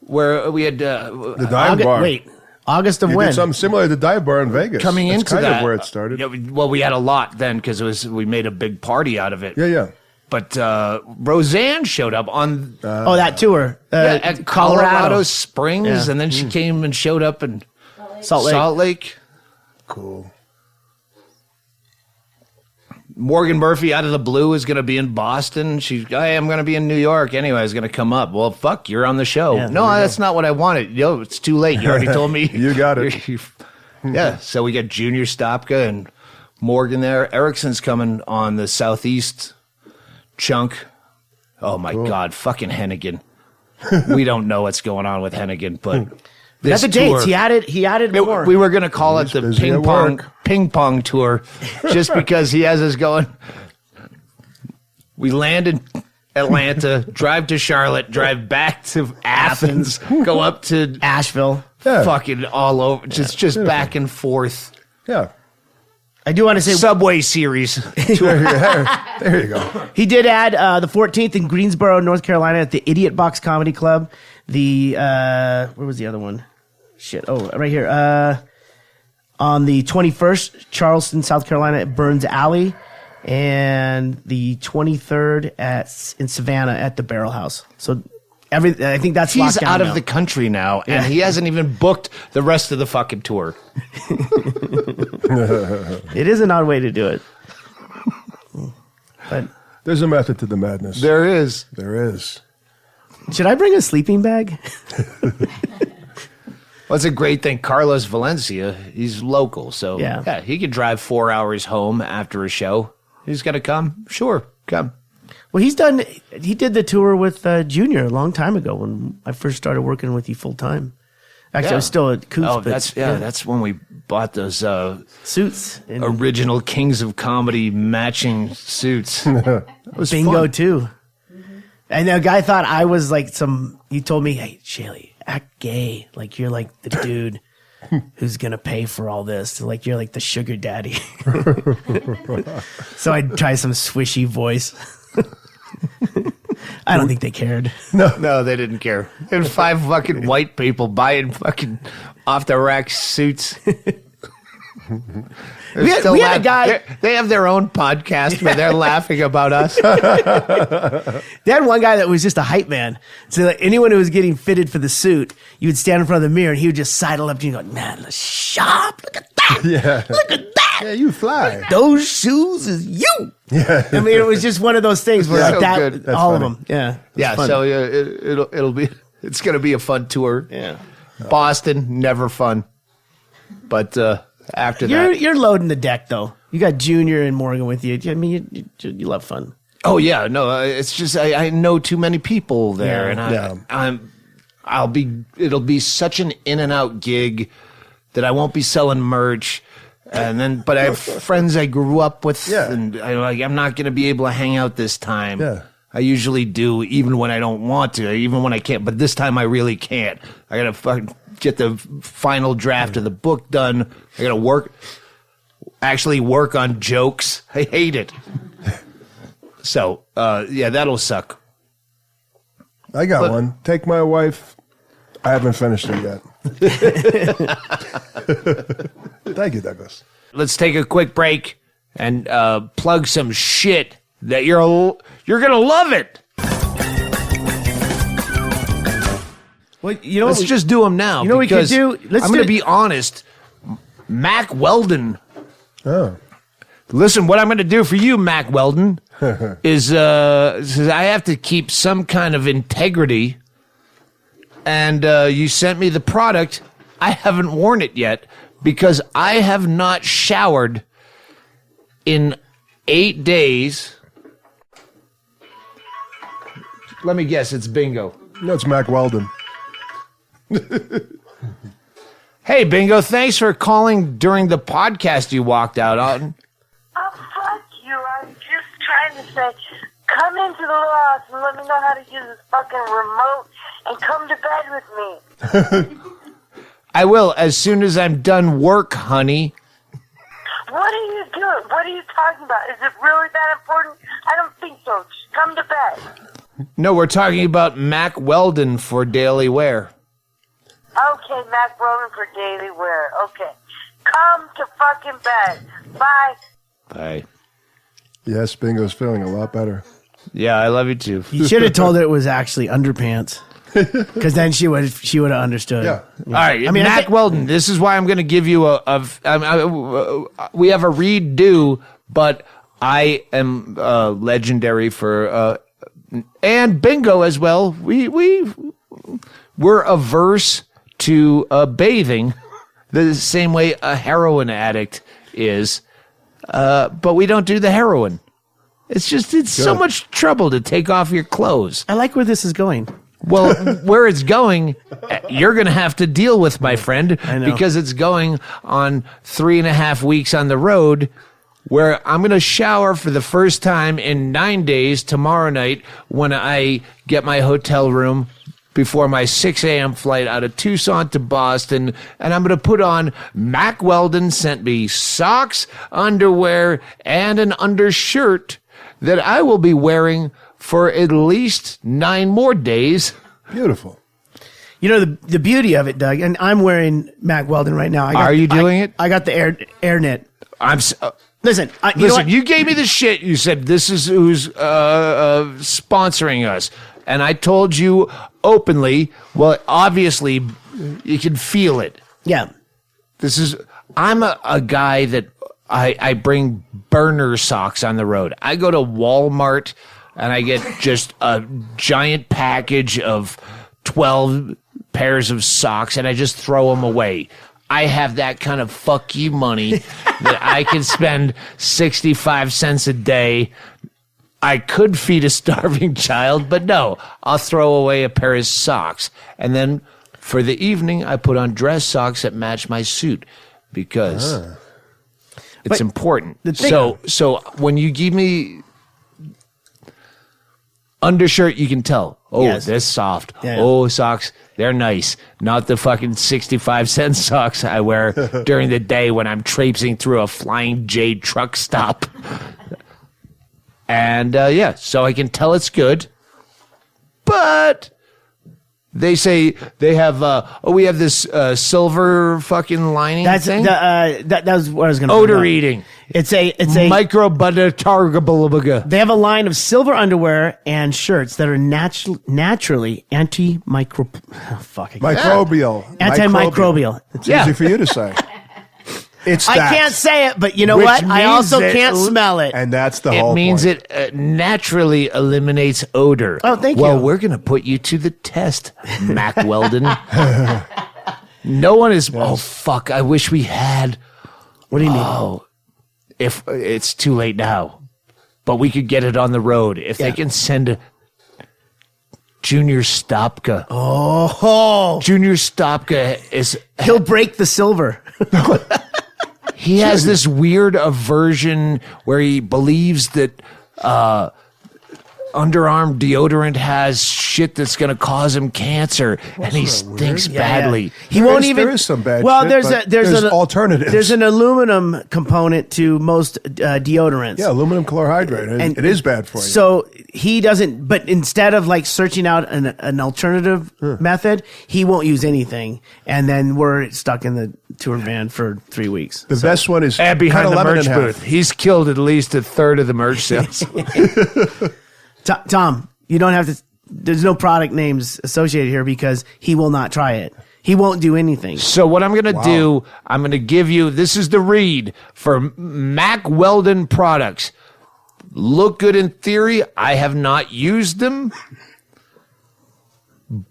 where we had the dive bar. Wait, August of You when? did something similar to the dive bar in Vegas. coming That's into kind that, of where it started. Yeah, we had a lot then because we made a big party out of it. Yeah. But Roseanne showed up on that tour at Colorado Springs, Yeah. and then she came and showed up in Salt Lake. Cool. Morgan Murphy out of the blue is going to be in Boston. Hey, I'm going to be in New York anyway. I was going to come up. Well, fuck, you're on the show. Yeah, no, that's not what I wanted. Yo, it's too late. You already told me. You got it. Yeah, so we got Junior Stopka and Morgan there. Erickson's coming on the Southeast chunk. Oh, my God, fucking Hennigan. We don't know what's going on with Hennigan, but... That's the dates. He added more. We were going to call it the busy at ping pong tour, just because he has us going. We land in Atlanta, drive to Charlotte, drive back to Athens, go up to Asheville. Yeah. fucking all over, just back and forth. Yeah. I do want to say Subway series. There you go. he did add the 14th in Greensboro, North Carolina, at the Idiot Box Comedy Club. The where was the other one? Shit. Oh, right here. On the 21st, Charleston, South Carolina, at Burns Alley, and the 23rd in Savannah at the Barrel House. So I think that's He's locked down out now. of the country now, and he hasn't even booked the rest of the fucking tour. It is an odd way to do it. But There's a method to the madness. There is. There is. should I bring a sleeping bag? Well, it's a great thing. Carlos Valencia, he's local, so Yeah. he could drive 4 hours home after a show. He's got to come. Sure, come. Well, he did the tour with Junior a long time ago when I first started working with you full time. Actually, I was still at Coops. Oh, but that's when we bought those suits. And original Kings of Comedy matching suits. It was bingo fun. too. And a guy thought I was like you told me, hey, Chaille, act gay. Like you're like the dude who's going to pay for all this. Like you're like the sugar daddy. So I'd try some swishy voice. I don't think they cared. No, they didn't care. And 5 fucking white people buying fucking off the rack suits. We had a guy. They have their own podcast where they're laughing about us. They had one guy that was just a hype man. So like anyone who was getting fitted for the suit, you would stand in front of the mirror and he would just sidle up to you and go, man, look sharp. Look at that. Yeah. Look at that. Yeah, you fly. Those shoes is you. Yeah. I mean, it was just one of those things where So like that, good. That's all funny. of them. Yeah. Yeah, fun. so it's going to be a fun tour. Yeah. Boston, never fun. But after that. You're loading the deck though. You got Junior and Morgan with you. I mean, you love fun. Oh yeah, no, it's just I know too many people there, Yeah. and it'll be such an in and out gig that I won't be selling merch, but I have friends I grew up with, and I'm not going to be able to hang out this time. Yeah. I usually do, even when I don't want to, even when I can't. But this time I really can't. I got to fucking get the final draft of the book done. I got to work on jokes. I hate it. So, that'll suck. I got one. Take my wife. I haven't finished it yet. Thank you, Douglas. Let's take a quick break and plug some shit that you're gonna love it. Well, you know, Let's just do them now. You know what we could because do? Let's I'm do gonna it- be honest. Mac Weldon. Oh. Listen, what I'm going to do for you, Mac Weldon, is I have to keep some kind of integrity. And you sent me the product. I haven't worn it yet because I have not showered in 8 days. Let me guess, it's bingo. No, it's Mac Weldon. Hey, Bingo, thanks for calling during the podcast you walked out on. Oh, fuck you. I'm just trying to say, come into the little house and let me know how to use this fucking remote and come to bed with me. I will, as soon as I'm done work, honey. What are you doing? What are you talking about? Is it really that important? I don't think so. Just come to bed. No, we're talking about Mac Weldon for daily wear. Okay, Mac Weldon for daily wear. Okay. Come to fucking bed. Bye. Bye. Yes, Bingo's feeling a lot better. Yeah, I love you too. You should have told her it was actually underpants. Because then she would have understood. Yeah. All right, I mean, Mac Weldon, this is why I'm going to give you we have a read due, but I am legendary for, and Bingo as well. We're averse to bathing the same way a heroin addict is, but we don't do the heroin. It's so much trouble to take off your clothes. I like where this is going. Well, where it's going, you're going to have to deal with, my friend, because it's going on 3.5 weeks on the road where I'm going to shower for the first time in 9 days tomorrow night when I get my hotel room before my 6 a.m. flight out of Tucson to Boston, and I'm going to put on Mac Weldon sent me socks, underwear, and an undershirt that I will be wearing for at least 9 more days. Beautiful. You know, the beauty of it, Doug, and I'm wearing Mac Weldon right now. Are you doing it? I got the air knit. Listen, you gave me the shit. You said, this is who's sponsoring us. And I told you openly, well, obviously, you can feel it. Yeah. I'm a guy that I bring burner socks on the road. I go to Walmart and I get just a giant package of 12 pairs of socks and I just throw them away. I have that kind of fuck you money that I can spend 65 cents a day. I could feed a starving child, but no, I'll throw away a pair of socks. And then for the evening, I put on dress socks that match my suit because it's important. So when you give me undershirt, you can tell. Oh, yes. They're soft. Yeah. Oh, socks, they're nice. Not the fucking 65-cent socks I wear during the day when I'm traipsing through a Flying J truck stop. And, so I can tell it's good. But they say they have, we have this silver fucking lining thing. That was what I was going to Odor eating. It's a microbutter. They have a line of silver underwear and shirts that are naturally antimicrobial. It's easy for you to say. I can't say it, but you know what? I also can't smell it. And that's the whole point. It means it naturally eliminates odor. Oh, thank you. Well, we're going to put you to the test, Mac Weldon. No one is... Oh, fuck. I wish we had... What do you mean? Oh, if it's too late now. But we could get it on the road. If they can send Junior Stopka. Oh. Junior Stopka is... He'll break the silver. He has this weird aversion where he believes that underarm deodorant has shit that's going to cause him cancer, and he stinks badly. Yeah. He won't even. There is some bad. Well, shit, there's an alternative. There's an aluminum component to most deodorants. Yeah, aluminum chlorhydrate. And it is bad for you. So he doesn't. But instead of like searching out an alternative method, he won't use anything, and then we're stuck in the tour van for 3 weeks. The best one is behind the merch booth. He's killed at least a third of the merch sales. Tom, you don't have to. There's no product names associated here because he will not try it. He won't do anything. So what I'm going to do, I'm going to give you, this is the read for Mac Weldon products. Look good in theory. I have not used them,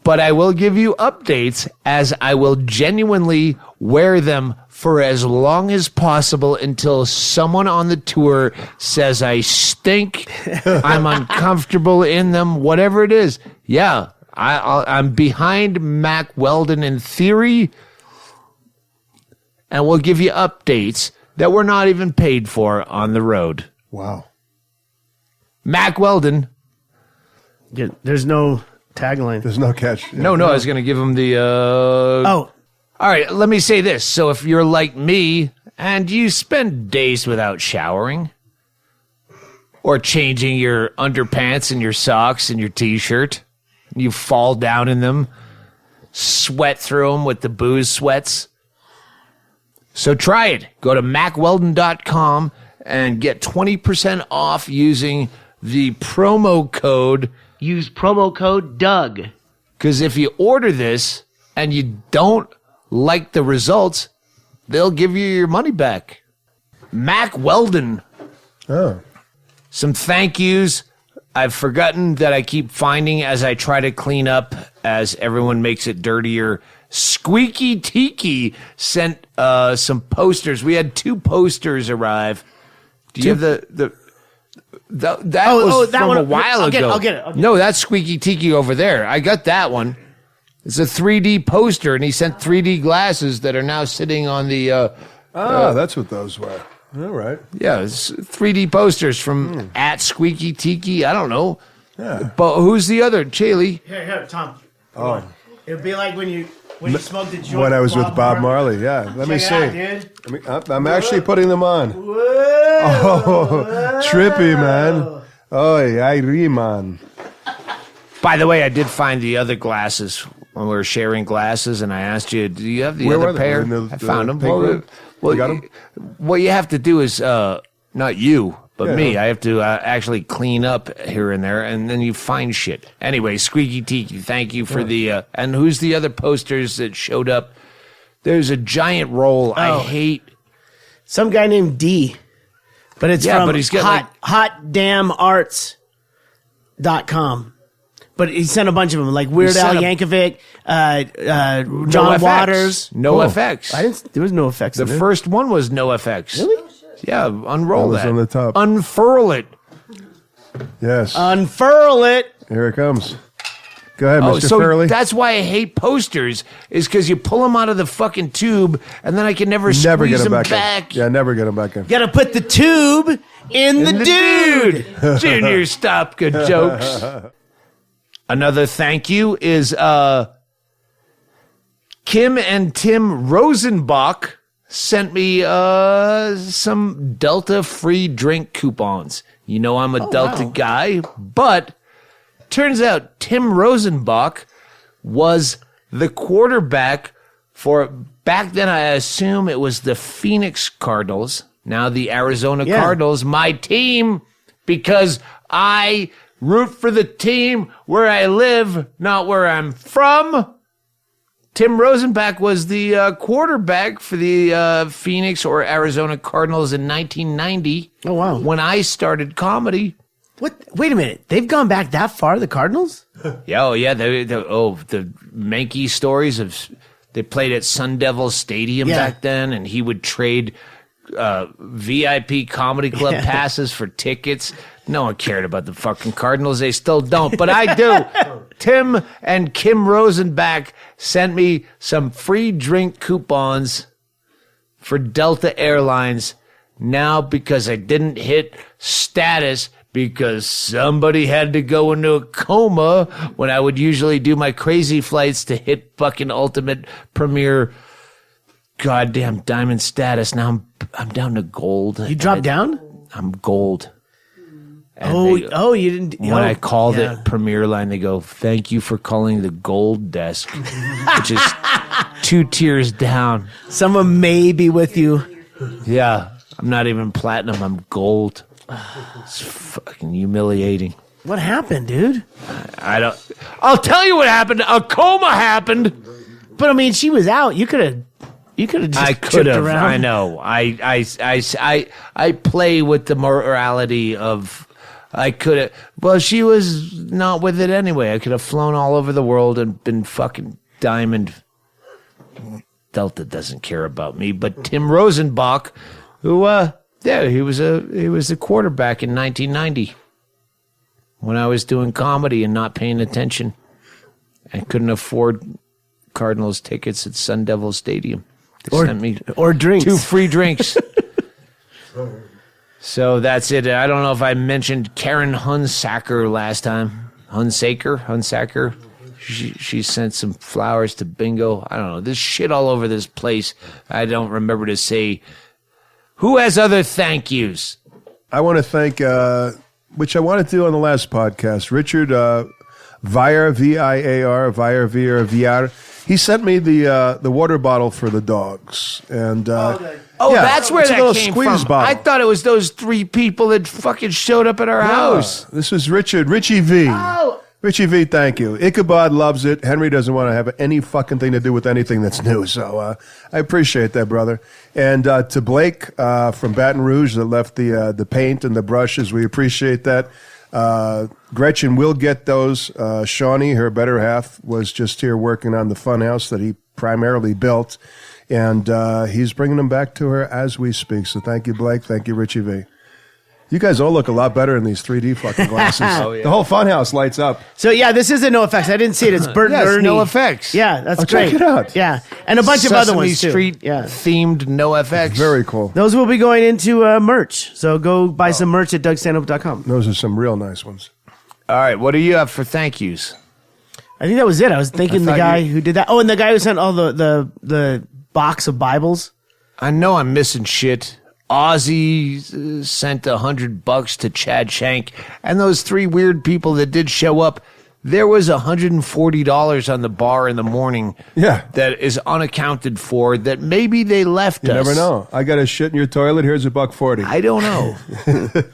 but I will give you updates as I will genuinely wear them for as long as possible until someone on the tour says I stink, I'm uncomfortable in them, whatever it is. Yeah, I'm behind Mac Weldon in theory, and we'll give you updates that we're not even paid for on the road. Wow. Mac Weldon. There's no tagline. There's no catch. No, I was going to give him the... Oh. All right, let me say this. So if you're like me and you spend days without showering or changing your underpants and your socks and your T-shirt, you fall down in them, sweat through them with the booze sweats. So try it. Go to macweldon.com and get 20% off using the promo code. Use promo code Doug. Because if you order this and you don't like the results, they'll give you your money back. Mac Weldon. Oh. Some thank yous I've forgotten that I keep finding as I try to clean up as everyone makes it dirtier. Squeaky Tiki sent some posters. We had 2 posters arrive. Do you have that was from a while ago. I'll get it. No, that's Squeaky Tiki over there. I got that one. It's a 3D poster, and he sent 3D glasses that are now sitting on the... that's what those were. All right. Yeah, it's 3D posters from at Squeaky Tiki. I don't know. Yeah. But who's the other? Chaille. Here, Tom. Oh. It'd be like when you smoked the joint. When I was with Bob Marley, yeah. Let me see. I'm actually putting them on. Whoa. Oh, trippy, man. Oh, I man. By the way, I did find the other glasses when we were sharing glasses, and I asked you, do you have the other pair? I found them. Well, you got them? What you have to do is, not you, but me. I have to actually clean up here and there, and then you find shit. Anyway, Squeaky Tiki, thank you for the... and who's the other posters that showed up? There's a giant roll. I hate... Some guy named D. But it's from but he's got hotdamnarts.com. But he sent a bunch of them, like Weird Al Yankovic, John Waters. No effects. There was no effects. The first one was no effects. Really? Yeah, unroll that. On the top. Unfurl it. Yes. Unfurl it. Here it comes. Go ahead, Mr. So Furley. that's why I hate posters, is because you pull them out of the fucking tube, and then I can never get squeeze them them back. Yeah, never get them back in. Gotta put the tube in the dude. Junior, stop good jokes. Another thank you is Kim and Tim Rosenbach sent me some Delta free drink coupons. You know I'm a Delta guy, but turns out Tim Rosenbach was the quarterback for, back then I assume it was the Phoenix Cardinals, now the Arizona Cardinals, my team, because I root for the team where I live, not where I'm from. Tim Rosenbach was the quarterback for the Phoenix or Arizona Cardinals in 1990. Oh, wow. When I started comedy. What? Wait a minute. They've gone back that far, the Cardinals? Yeah. The Mankey stories of, they played at Sun Devil Stadium back then, and he would trade VIP comedy club passes for tickets. No one cared about the fucking Cardinals. They still don't, but I do. Tim and Kim Rosenbach sent me some free drink coupons for Delta Airlines now because I didn't hit status because somebody had to go into a coma when I would usually do my crazy flights to hit fucking ultimate premier goddamn diamond status. Now I'm down to gold. You dropped down? I'm gold. And you didn't. When I called it Premier Line, they go, "Thank you for calling the gold desk," which is 2 tiers down. Someone may be with you. Yeah, I'm not even platinum. I'm gold. It's fucking humiliating. What happened, dude? I don't. I'll tell you what happened. A coma happened. But I mean, she was out. You could have. Just I could have. around. I know. I play with the morality of. I could have. Well, she was not with it anyway. I could have flown all over the world and been fucking diamond. Delta doesn't care about me, but Tim Rosenbach, who, he was a quarterback in 1990 when I was doing comedy and not paying attention and couldn't afford Cardinals tickets at Sun Devil Stadium. They sent me or drinks. 2 free drinks. So that's it. I don't know if I mentioned Karen Hunsacker last time. Hunsacker. She sent some flowers to Bingo. I don't know. There's shit all over this place. I don't remember to say. Who has other thank yous? I want to thank, which I wanted to do on the last podcast, Richard Viar, V-I-A-R, Viar. He sent me the water bottle for the dogs. And that's where that came from. Bottle. I thought it was those 3 people that fucking showed up at our house. This was Richie V. Oh. Richie V, thank you. Ichabod loves it. Henry doesn't want to have any fucking thing to do with anything that's new. So I appreciate that, brother. And to Blake from Baton Rouge that left the paint and the brushes, we appreciate that. Gretchen will get those. Shawnee, her better half, was just here working on the FunHouse that he primarily built. And he's bringing them back to her as we speak. So thank you, Blake. Thank you, Richie V. You guys all look a lot better in these 3D fucking glasses. The whole FunHouse lights up. So yeah, this is a No Effects. I didn't see it. It's Bert and Ernie. No Effects. Yeah, that's great. Check it out. Yeah, and a bunch of other ones too. Street themed No Effects. Very cool. Those will be going into merch. So go buy some merch at DougStanhope.com. Those are some real nice ones. All right, what do you have for thank yous? I think that was it. I was thinking the guy who did that. Oh, and the guy who sent all the box of Bibles. I know I'm missing shit. Ozzy sent $100 to Chad Shank, and those 3 weird people that did show up. There was $140 on the bar in the morning. Yeah, that is unaccounted for. That maybe they left us. You never know. I got a shit in your toilet. Here's $1.40. I don't know.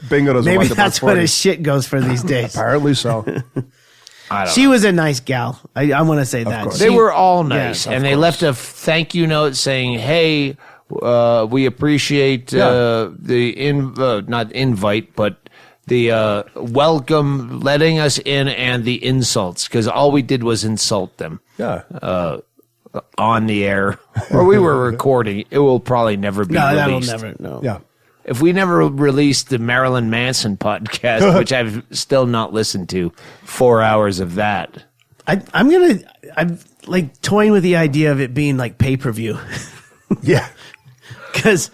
Bingo doesn't Maybe like that's what his shit goes for these days. Apparently so. She was a nice gal. I want to say that. Course. They were all nice, and they course. left a thank you note saying, "Hey, we appreciate not invite, but the welcome, letting us in, and the insults, because all we did was insult them." Yeah. On the air, or we were recording. It will probably never be released. That'll never. No. Yeah. If we never released the Marilyn Manson podcast, which I've still not listened to, 4 hours of that. I'm like toying with the idea of it being like pay-per-view. Yeah. Because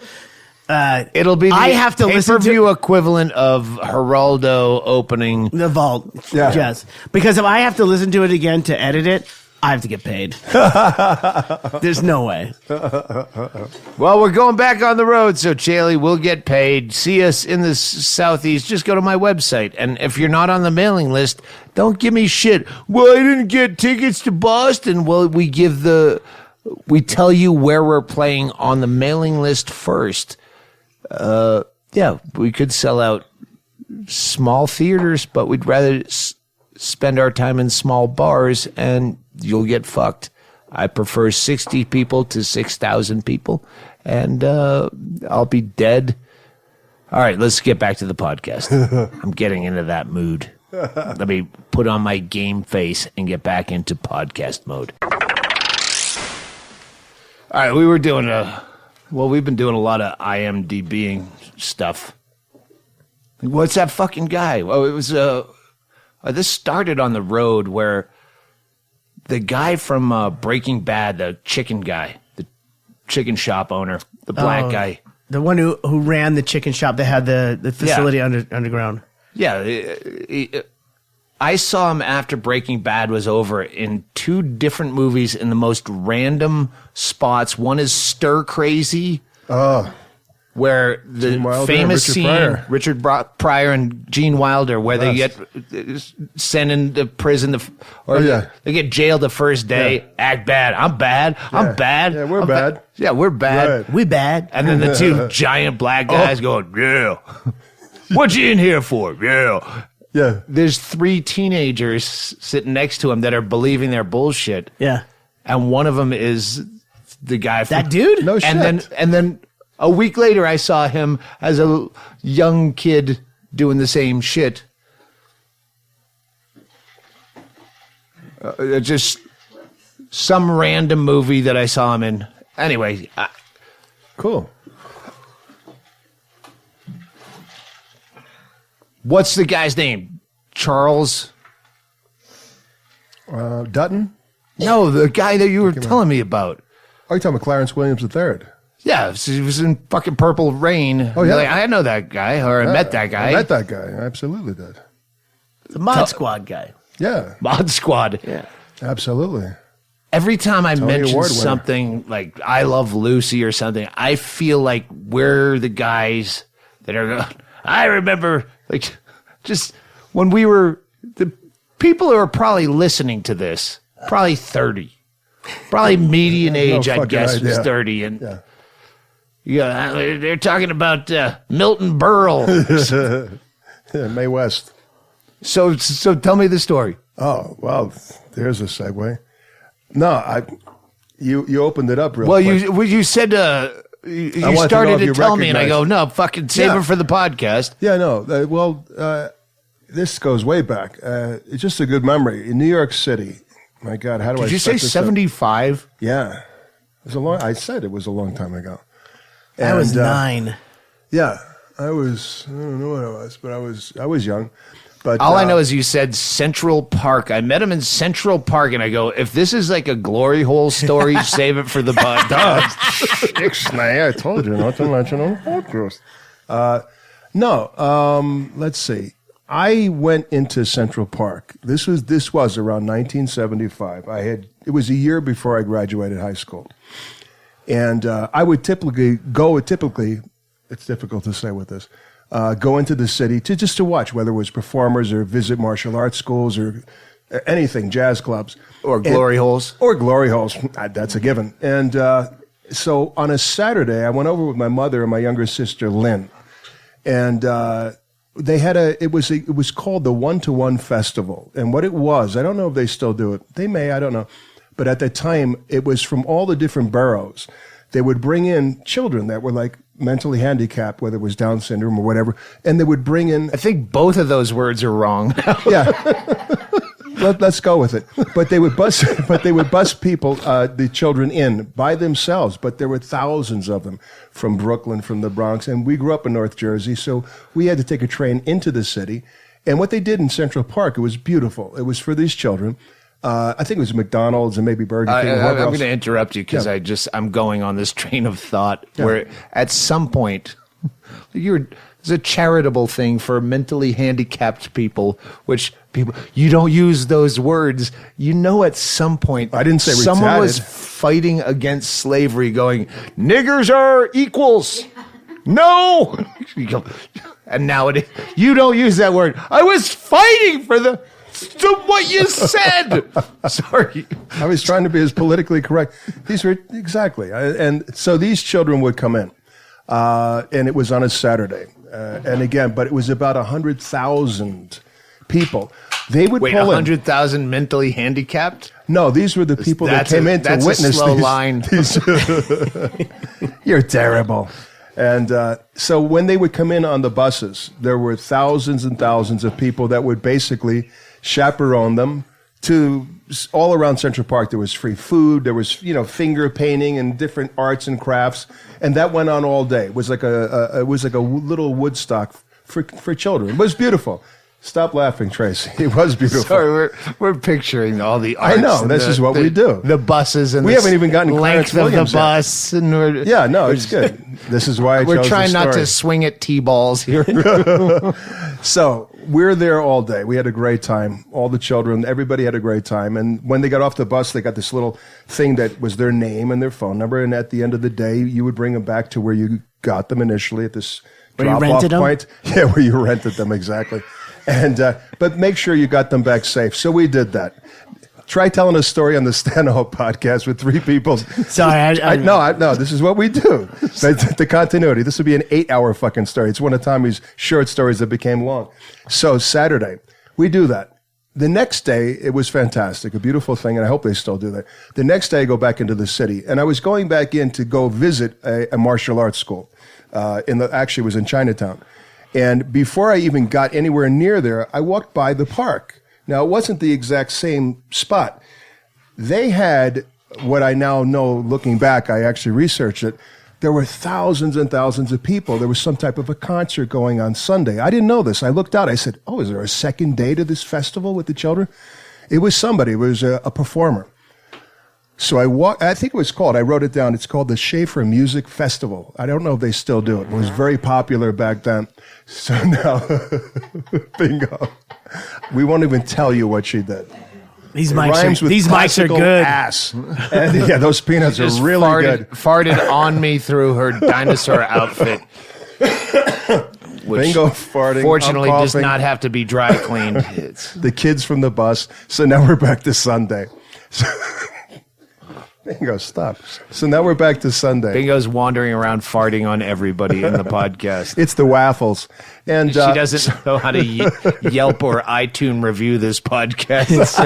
it'll be the I have to listen to pay-per-view equivalent of Geraldo opening the vault. Yeah. Yes. Because if I have to listen to it again to edit it, I have to get paid. There's no way. Well, we're going back on the road, so Chaille will get paid. See us in the Southeast. Just go to my website. And if you're not on the mailing list, don't give me shit. Well, I didn't get tickets to Boston. Well, we tell you where we're playing on the mailing list first. We could sell out small theaters, but we'd rather spend our time in small bars, and you'll get fucked. I prefer 60 people to 6,000 people, and I'll be dead. All right, let's get back to the podcast. I'm getting into that mood. Let me put on my game face and get back into podcast mode. All right, we've been doing a lot of IMDbing stuff. What's that fucking guy? Oh, it was this started on the road where the guy from Breaking Bad, the chicken guy, the chicken shop owner, the black guy. The one who ran the chicken shop that had the facility underground. Yeah. I saw him after Breaking Bad was over in 2 different movies in the most random spots. One is Stir Crazy. Where the famous scene, Richard Pryor and Gene Wilder, where they get sent into prison, they get jailed the first day, act bad. I'm bad. I'm bad. Yeah, we're bad. Yeah, we're bad. Right. We bad. And then the 2 giant black guys going, yeah. What you in here for? Yeah. Yeah. There's 3 teenagers sitting next to him that are believing their bullshit. Yeah. And one of them is the guy from... That dude? No shit. And then a week later, I saw him as a young kid doing the same shit. Just some random movie that I saw him in. Anyway. Cool. What's the guy's name? Charles? Dutton? No, the guy that you were telling me about. Oh, you're talking about Clarence Williams III. Yeah, he was in fucking Purple Rain. Oh, yeah. Like, I know that guy, or I met that guy. I met that guy. I absolutely did. The Mod Squad guy. Yeah. Mod Squad. Yeah. Absolutely. Every time I mention Award winner. something like I Love Lucy or something, I feel like we're the guys that are. I remember, like, just when we were the people who are probably listening to this, probably 30, probably median age, I'd guess, was 30, and yeah, they're talking about Milton Berle, Mae West. So tell me the story. Oh well, there's a segue. No, you opened it up real Well, quick. you said you started to tell me, and I go, no, fucking save it for the podcast. Yeah, no. This goes way back. It's just a good memory. In New York City, my God, how do I? Did you say 75? Yeah, it was a long. I said it was a long time ago. I was 9. Yeah, I was. I don't know what I was, but I was young. But all I know is you said Central Park. I met him in Central Park, and I go, if this is like a glory hole story, save it for the podcast. I told you not to mention on the podcast. No, let's see. I went into Central Park. This was around 1975. It was a year before I graduated high school, and I would typically, it's difficult to say with this. Go into the city to watch, whether it was performers or visit martial arts schools or anything, jazz clubs. Or glory holes. Or glory holes. That's a given. And so on a Saturday, I went over with my mother and my younger sister, Lynn. And they had it was called the One-to-One Festival. And what it was, I don't know if they still do it. They may, I don't know. But at the time, it was from all the different boroughs. They would bring in children that were like mentally handicapped, whether it was Down syndrome or whatever, and they would bring in. I think both of those words are wrong. Yeah, let's go with it. But they would bus people, the children, in by themselves. But there were thousands of them from Brooklyn, from the Bronx, and we grew up in North Jersey, so we had to take a train into the city. And what they did in Central Park, it was beautiful. It was for these children. I think it was McDonald's and maybe Burger King. I'm going to interrupt you because I'm going on this train of thought where at some point it's a charitable thing for mentally handicapped people, which you don't use those words. At some point I didn't say someone retarded. was fighting against slavery, going, "Niggers are equals." No, and nowadays you don't use that word. I was fighting for what you said. Sorry. I was trying to be as politically correct. These were exactly. And so these children would come in, and it was on a Saturday. And again, but it was about 100,000 people. They would Wait, pull 100,000 mentally handicapped? No, these were the people that came in to witness a slow these. line. You're terrible. And so when they would come in on the buses, there were thousands and thousands of people that would basically chaperone them to all around Central Park. There was free food. There was, finger painting and different arts and crafts. And that went on all day. It was like a little Woodstock for children. It was beautiful. Stop laughing, Tracey. It was beautiful. Sorry, we're picturing all the arts. I know. This is what we do. The buses and we haven't even gotten length Clarence Williams of the bus. And yeah, no, it's good. This is why we're trying the not to swing at T-balls here. So we're there all day. We had a great time. All the children, everybody had a great time. And when they got off the bus, they got this little thing that was their name and their phone number. And at the end of the day, you would bring them back to where you got them initially at this drop-off point. Yeah, where you rented them, exactly. And but make sure you got them back safe. So we did that. Try telling a story on the Stanhope podcast with 3 people. Sorry, no. This is what we do. The continuity. This would be an 8-hour fucking story. It's one of Tommy's short stories that became long. So Saturday, we do that. The next day, it was fantastic, a beautiful thing, and I hope they still do that. The next day, I go back into the city, and I was going back in to go visit a martial arts school. Actually, it was in Chinatown. And before I even got anywhere near there, I walked by the park. Now, it wasn't the exact same spot. They had what I now know, looking back, I actually researched it. There were thousands and thousands of people. There was some type of a concert going on Sunday. I didn't know this. I looked out. I said, oh, is there a second day to this festival with the children? It was somebody. It was a performer. So I think it was called, I wrote it down, it's called the Schaefer Music Festival. I don't know if they still do it. It was very popular back then. So now, bingo. We won't even tell you what she did. These mics are good. Ass. And, yeah, those peanuts are really good. Farted on me through her dinosaur outfit. Which Bingo farting. Fortunately, does not have to be dry cleaned. The kids from the bus. So now we're back to Sunday. Bingo, stop. So now we're back to Sunday. Bingo's wandering around farting on everybody in the podcast. It's the waffles. And she doesn't know how to Yelp or iTunes review this podcast.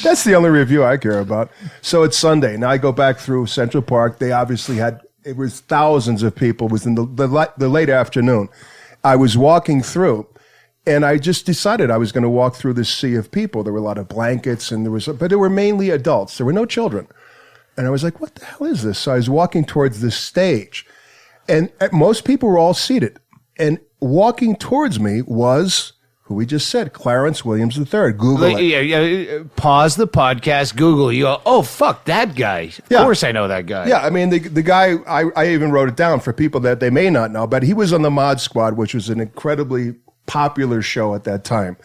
That's the only review I care about. So it's Sunday. Now I go back through Central Park. They obviously it was thousands of people. It was in the late afternoon. I was walking through. And I just decided I was going to walk through this sea of people. There were a lot of blankets, but there were mainly adults. There were no children. And I was like, what the hell is this? So I was walking towards this stage. And most people were all seated. And walking towards me was, who we just said, Clarence Williams III. Google it. Yeah, pause the podcast, Google. You go, oh, fuck, that guy. Of course I know that guy. Yeah, I mean, the guy, I even wrote it down for people that they may not know, but he was on the Mod Squad, which was an incredibly popular show at that time,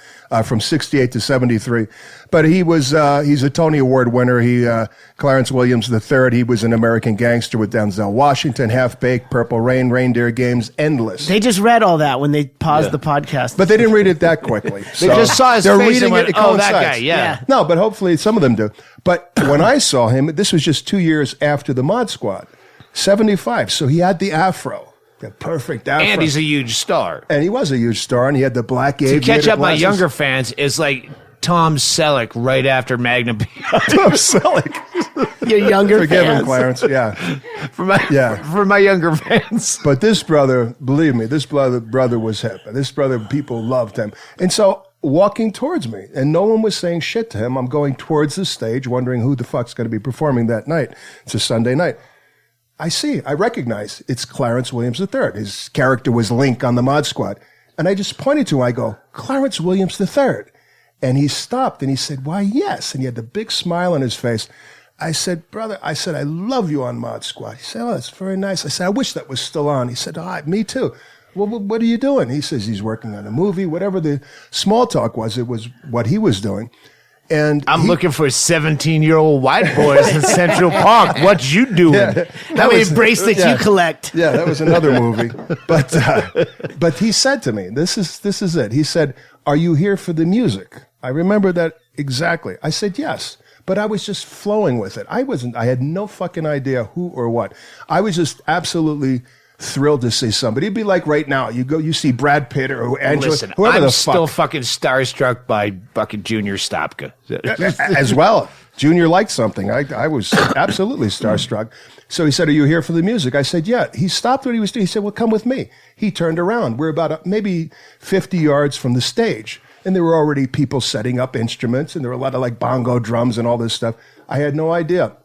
from 68 to 73. But he's a Tony Award winner. Clarence Williams III, he was an American Gangster with Denzel Washington, Half Baked, Purple Rain, Reindeer Games, endless. They just read all that when they paused the podcast. But they didn't read it that quickly. They just saw his face and went, oh, that guy, yeah. No, but hopefully some of them do. But when I saw him, this was just 2 years after the Mod Squad, 75. So he had the afro. The perfect afro. And he's a huge star. And he was a huge star, and he had the black aviator To catch up my glasses. younger fans, it's like Tom Selleck right after Magnum PI. Tom Selleck. Your younger Forgive fans. him, Clarence. Yeah. For my younger fans. But this brother, believe me, this brother was hip. This brother, people loved him. And so walking towards me, and no one was saying shit to him. I'm going towards the stage, wondering who the fuck's going to be performing that night. It's a Sunday night. I recognize it's Clarence Williams III. His character was Link on the Mod Squad. And I just pointed to him. I go, Clarence Williams III. And he stopped and he said, why, yes. And he had the big smile on his face. I said, brother, I love you on Mod Squad. He said, oh, that's very nice. I said, I wish that was still on. He said, me too. Well, what are you doing? He says he's working on a movie. Whatever the small talk was, it was what he was doing. And I'm looking for 17-year-old white boys in Central Park. What you doing? Yeah, that was bracelets you collect. Yeah, that was another movie. But he said to me, this is it. He said, are you here for the music? I remember that exactly. I said, yes. But I was just flowing with it. I had no fucking idea who or what. I was just absolutely thrilled to see somebody. It'd be like right now, you see Brad Pitt or Angela, Listen, whoever I'm the still fuck. fucking starstruck by fucking Junior Stopka. As well. Junior liked something. I was absolutely starstruck. So he said, are you here for the music? I said, yeah. He stopped what he was doing. He said, well, come with me. He turned around. We're about maybe 50 yards from the stage. And there were already people setting up instruments, and there were a lot of like bongo drums and all this stuff. I had no idea.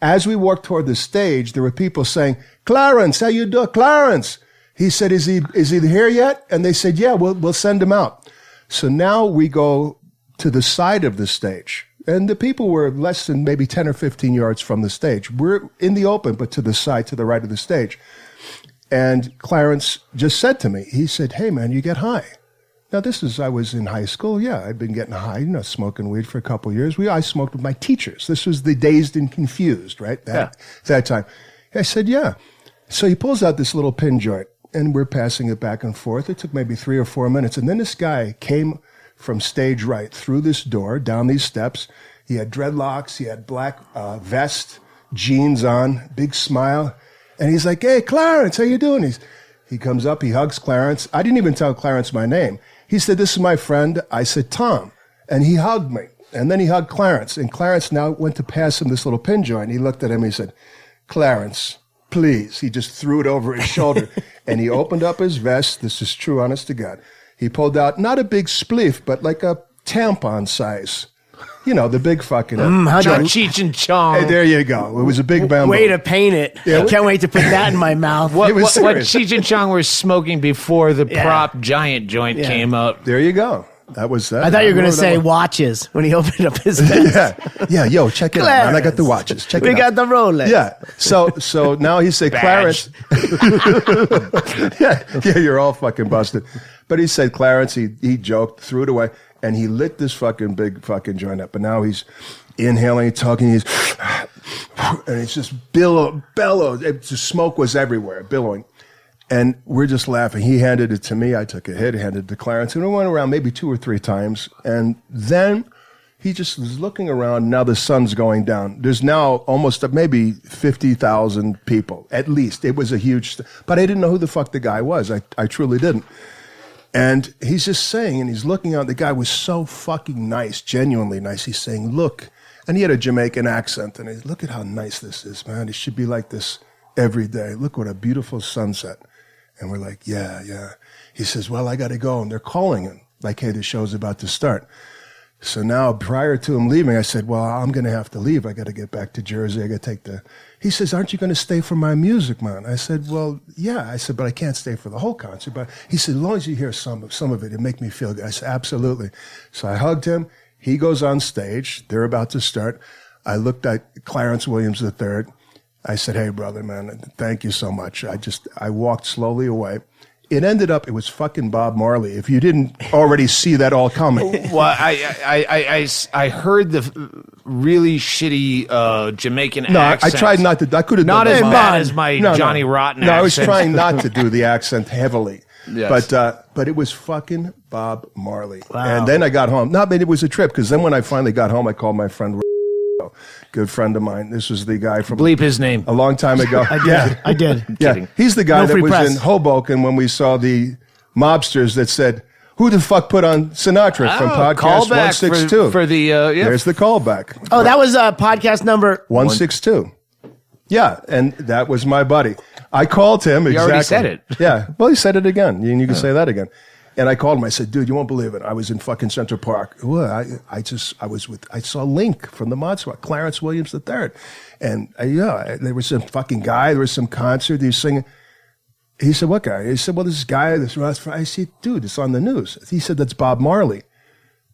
As we walked toward the stage, there were people saying, Clarence, how you doing? Clarence. He said, is he here yet? And they said, yeah, we'll send him out. So now we go to the side of the stage. And the people were less than maybe 10 or 15 yards from the stage. We're in the open, but to the side, to the right of the stage. And Clarence just said to me, he said, hey, man, you get high. Now, I was in high school. Yeah, I'd been getting high, smoking weed for a couple of years. I smoked with my teachers. This was the Dazed and Confused, right? That time. I said, yeah. So he pulls out this little pin joint, and we're passing it back and forth. It took maybe 3 or 4 minutes. And then this guy came from stage right through this door, down these steps. He had dreadlocks. He had black vest, jeans on, big smile. And he's like, hey, Clarence, how you doing? He comes up. He hugs Clarence. I didn't even tell Clarence my name. He said, this is my friend. I said, Tom. And he hugged me. And then he hugged Clarence. And Clarence now went to pass him this little pin joint. He looked at him and he said, Clarence, please. He just threw it over his shoulder. And he opened up his vest. This is true, honest to God. He pulled out not a big spliff, but like a tampon size. The big fucking Cheech and Chong. Hey, there you go. It was a big bamboo. Way to paint it. Yeah. I can't wait to put that in my mouth. What Cheech and Chong were smoking before the prop giant joint came up. There you go. That was that. I thought you were going to say watches when he opened up his vest. Yeah. Yo, check it out, man. I got the watches. Check it out. We got the Rolex. Yeah. So now he said, Clarence. yeah, you're all fucking busted. But he said, Clarence, he joked, threw it away, and he lit this fucking big fucking joint up. But now he's inhaling, talking, and it's just bellows. The smoke was everywhere, billowing. And we're just laughing. He handed it to me. I took a hit, handed it to Clarence. And we went around maybe 2 or 3 times. And then he just was looking around. Now the sun's going down. There's now almost maybe 50,000 people, at least. It was a huge, but I didn't know who the fuck the guy was. I truly didn't. And he's just saying, and he's looking out. The guy was so fucking nice, genuinely nice. He's saying, look. And he had a Jamaican accent. And he's, look at how nice this is, man. It should be like this every day. Look what a beautiful sunset. And we're like, yeah. He says, well, I got to go. And they're calling him, like, hey, the show's about to start. So now, prior to him leaving, I said, well, I'm going to have to leave. I got to get back to Jersey. I got to take the... He says, aren't you going to stay for my music, man? I said, well, yeah. I said, but I can't stay for the whole concert. But he said, as long as you hear some of it, it'll make me feel good. I said, absolutely. So I hugged him. He goes on stage. They're about to start. I looked at Clarence Williams III. I said, hey, brother, man, thank you so much. I walked slowly away. It ended up, it was fucking Bob Marley. If you didn't already see that all coming. Well, I heard the really shitty Jamaican accent. I tried not to. I could have not done as that. bad as my Johnny Rotten accent. No, I was trying not to do the accent heavily. Yes. But it was fucking Bob Marley. Wow. And then I got home. Not that it was a trip, because then when I finally got home, I called my friend, good friend of mine. This was the guy from... Bleep his name. A long time ago. I did. Yeah. He's the guy No that free was press. in Hoboken when we saw the mobsters that said, who the fuck put on Sinatra from podcast 162? For the... There's the callback. Oh, that was podcast number... 162. Yeah, and that was my buddy. I called him. You already said it. Yeah, well, he said it again. You can say that again. And I called him. I said, dude, you won't believe it. I was in fucking Central Park. Well, I saw Link from the Mod Squad, Clarence Williams III. And there was some fucking guy. There was some concert. He was singing. He said, what guy? He said, well, this guy, this restaurant. I said, dude, it's on the news. He said, that's Bob Marley.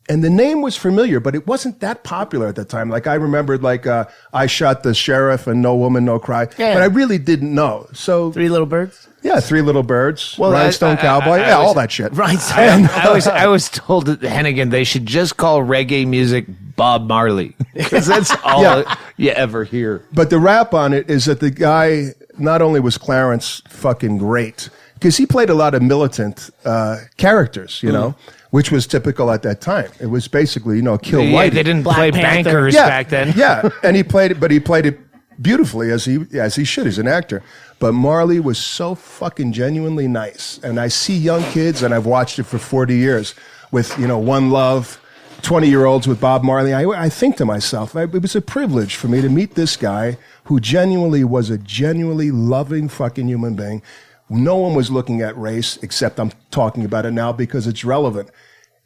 And the name was familiar, but it wasn't that popular at the time. Like, I remembered, I Shot the Sheriff and No Woman, No Cry. Yeah. But I really didn't know. So 3 Little Birds? Yeah, 3 Little Birds, well, Rhinestone Cowboy, all that shit. Rhinestone. I was told at Hennigan they should just call reggae music Bob Marley, because that's all you ever hear. But the rap on it is that the guy, not only was Clarence fucking great, because he played a lot of militant characters, you know, which was typical at that time. It was basically, kill white. They didn't Black play Panther. bankers back then. Yeah, and he played it beautifully as he should. He's an actor. But Marley was so fucking genuinely nice. And I see young kids, and I've watched it for 40 years, with, One Love, 20-year-olds with Bob Marley. I think to myself, it was a privilege for me to meet this guy who genuinely was a genuinely loving fucking human being. No one was looking at race, except I'm talking about it now because it's relevant.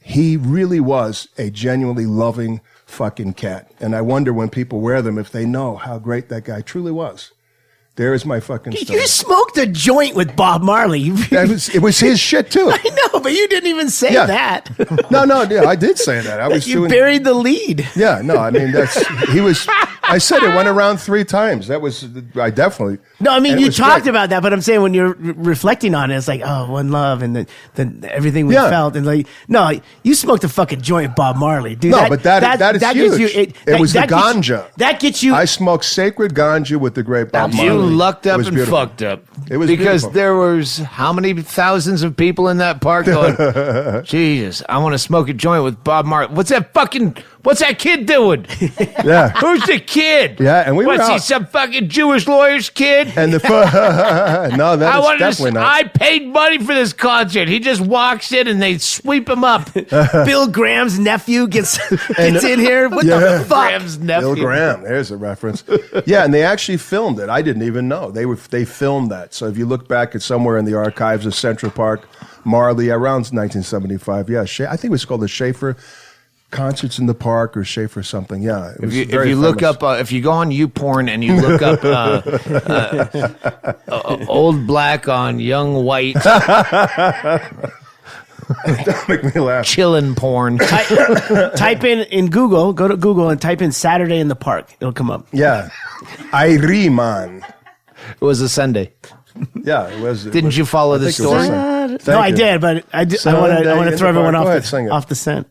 He really was a genuinely loving fucking cat. And I wonder when people wear them if they know how great that guy truly was. There is my fucking story. You smoked a joint with Bob Marley. It was his shit too. I know, but you didn't even say that. No, I did say that. You buried the lead. Yeah, no, I mean I said it went around 3 times. I definitely. No, I mean, you talked about that, but I'm saying when you're reflecting on it, it's like, oh, One Love, and then everything we felt, and no, you smoked a fucking joint with Bob Marley, dude. No, but that is huge. It was the ganja. That gets you. I smoked sacred ganja with the great Bob Marley. You lucked up and fucked up. It was because beautiful. There was how many thousands of people in that park going, Jesus, I want to smoke a joint with Bob Marley. What's that kid doing? Yeah. Who's the kid? Yeah, and we were What's he, some fucking Jewish lawyer's kid? And no, that is definitely not. I paid money for this concert. He just walks in and they sweep him up. Bill Graham's nephew gets in here. What the fuck? Graham's nephew. Bill Graham. There's a reference. Yeah, and they actually filmed it. I didn't even know. They filmed that. So if you look back at somewhere in the archives of Central Park, Marley, around 1975, I think it was called the Schaefer Concerts in the Park or Schaefer something. Yeah. If you look up, if you go on YouPorn and you look up old black on young white. Don't make me laugh. Chillin' porn. Type in Google, go to Google and type in Saturday in the Park. It'll come up. Yeah. Iriman. It was a Sunday. Yeah, it was. Didn't you follow the story? No, I did, but I want to throw everyone off the scent.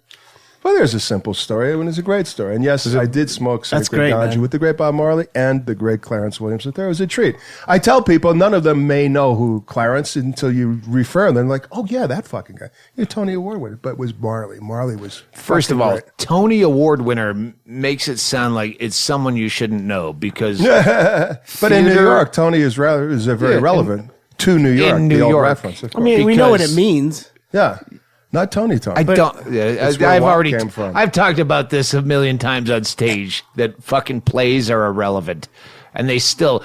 Well, there's a simple story, and it's a great story. And yes, I did smoke sacred ganja with the great Bob Marley and the great Clarence Williams. There was a treat. I tell people, none of them may know who Clarence until you refer them. They're like, oh, yeah, that fucking guy. You're Tony Award winner. But it was Marley. Marley was First of all, great. Tony Award winner makes it sound like it's someone you shouldn't know because... But in New York, Tony is very relevant to New York. In New the old York. reference. I mean, we know what it means. Yeah. Not Tony. I've talked about this a million times on stage that fucking plays are irrelevant, and they still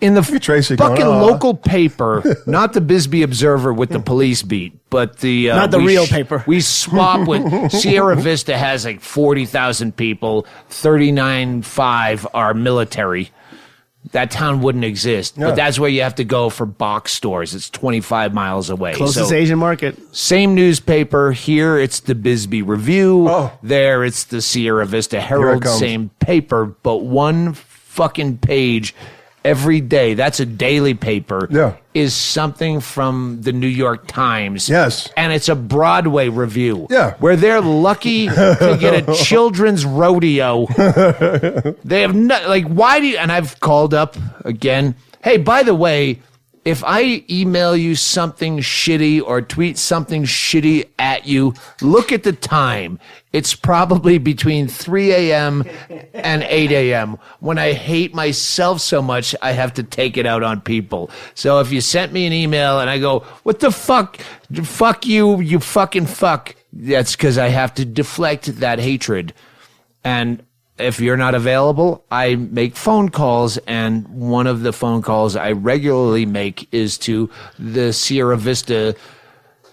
in the Tracey fucking local paper, not the Bisbee Observer with the police beat, but the not the real paper. We swap with Sierra Vista has like 40,000 people, 39.5 are military. That town wouldn't exist, but that's where you have to go for box stores. It's 25 miles away. Closest Asian market. Same newspaper. Here, it's the Bisbee Review. There, it's the Sierra Vista Herald. Same paper, but one fucking page every day. That's a daily paper. Is something from the New York Times. Yes. And it's a Broadway review. Yeah. Where they're lucky to get a children's rodeo. They have why do you, and I've called up again, hey, by the way, if I email you something shitty or tweet something shitty at you, look at the time. It's probably between 3 a.m. and 8 a.m. when I hate myself so much, I have to take it out on people. So if you sent me an email and I go, what the fuck? Fuck you, you fucking fuck. That's because I have to deflect that hatred. And if you're not available, I make phone calls, and one of the phone calls I regularly make is to the Sierra Vista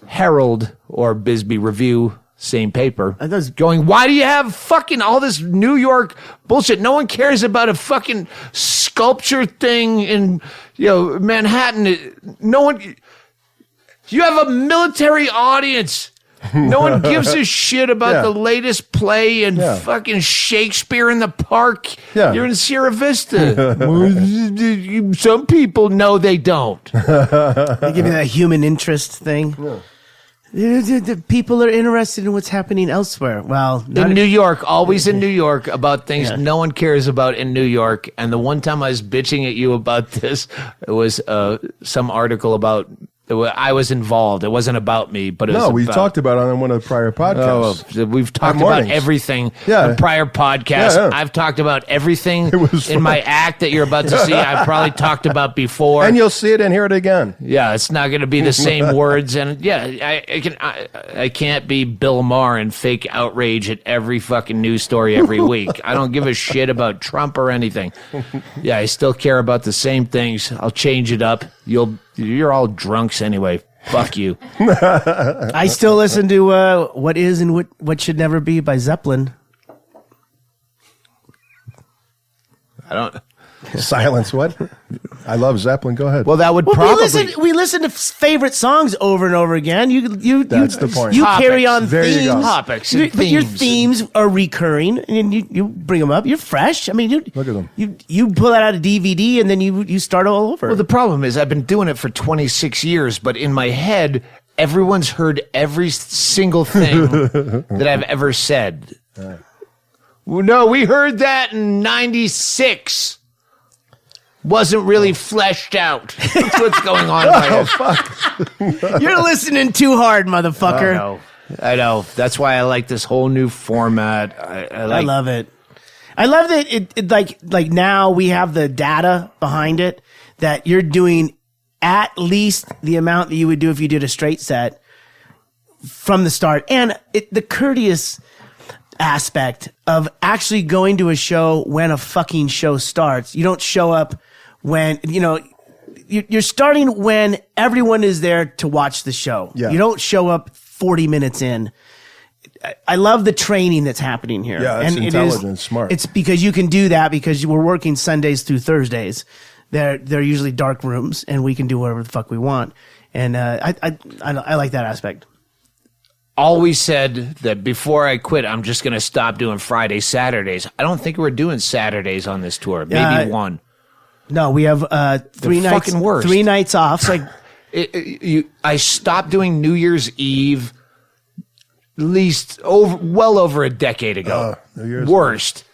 Herald or Bisbee Review, same paper, going, why do you have fucking all this New York bullshit? No one cares about a fucking sculpture thing in, Manhattan. No one, you have a military audience. No one gives a shit about the latest play and fucking Shakespeare in the Park. You're in Sierra Vista. Some people, no, they don't. They give you that human interest thing. The people are interested in what's happening elsewhere. Well, in New York, always in New York, about things no one cares about in New York. And the one time I was bitching at you about this, it was some article about... I was involved. It wasn't about me, but it was we talked about it on one of the prior podcasts. We've talked about everything on prior podcasts. I've talked about everything in my act that you're about to see. I've probably talked about before. And you'll see it and hear it again. Yeah, it's not going to be the same words. And I can't be Bill Maher and fake outrage at every fucking news story every week. I don't give a shit about Trump or anything. Yeah, I still care about the same things. I'll change it up. You're all drunks anyway. Fuck you. I still listen to What Is and What Should Never Be by Zeppelin. I don't... Silence, what? I love Zeppelin. Go ahead. Well, that would probably... We listen to favorite songs over and over again. That's the point. You carry on there themes. You go. Topics and but your themes are recurring, and you bring them up. You're fresh. I mean, look at them. You pull that out of DVD, and then you start all over. Well, the problem is I've been doing it for 26 years, but in my head, everyone's heard every single thing that I've ever said. Well, no, we heard that in 96. Wasn't really fleshed out. That's what's going on in my head. Fuck. You're listening too hard, motherfucker. I know. That's why I like this whole new format. I love it. I love that it like now we have the data behind it that you're doing at least the amount that you would do if you did a straight set from the start. And the courteous aspect of actually going to a show when a fucking show starts. You don't show up when, you're starting when everyone is there to watch the show. Yeah. You don't show up 40 minutes in. I love the training that's happening here. Yeah, it's intelligent, smart. It's because you can do that because we're working Sundays through Thursdays. They're usually dark rooms, and we can do whatever the fuck we want. And I like that aspect. always said that before I quit, I'm just going to stop doing Fridays, Saturdays. I don't think we're doing Saturdays on this tour. Maybe one. No, we have 3 nights. Fucking worst. 3 nights off. It's like I stopped doing New Year's Eve at least well over a decade ago. Worst.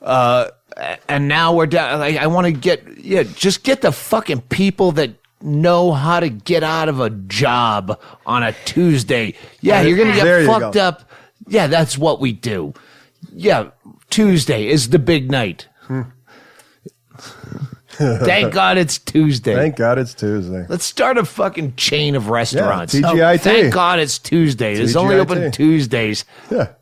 And now we're down. Like, I want to just get the fucking people that know how to get out of a job on a Tuesday. Yeah, you're going to get fucked up. Yeah, that's what we do. Yeah, Tuesday is the big night. Thank God it's Tuesday. Thank God it's Tuesday. Let's start a fucking chain of restaurants. Yeah, TGIT. Thank God it's Tuesday. It's only open Tuesdays. Yeah.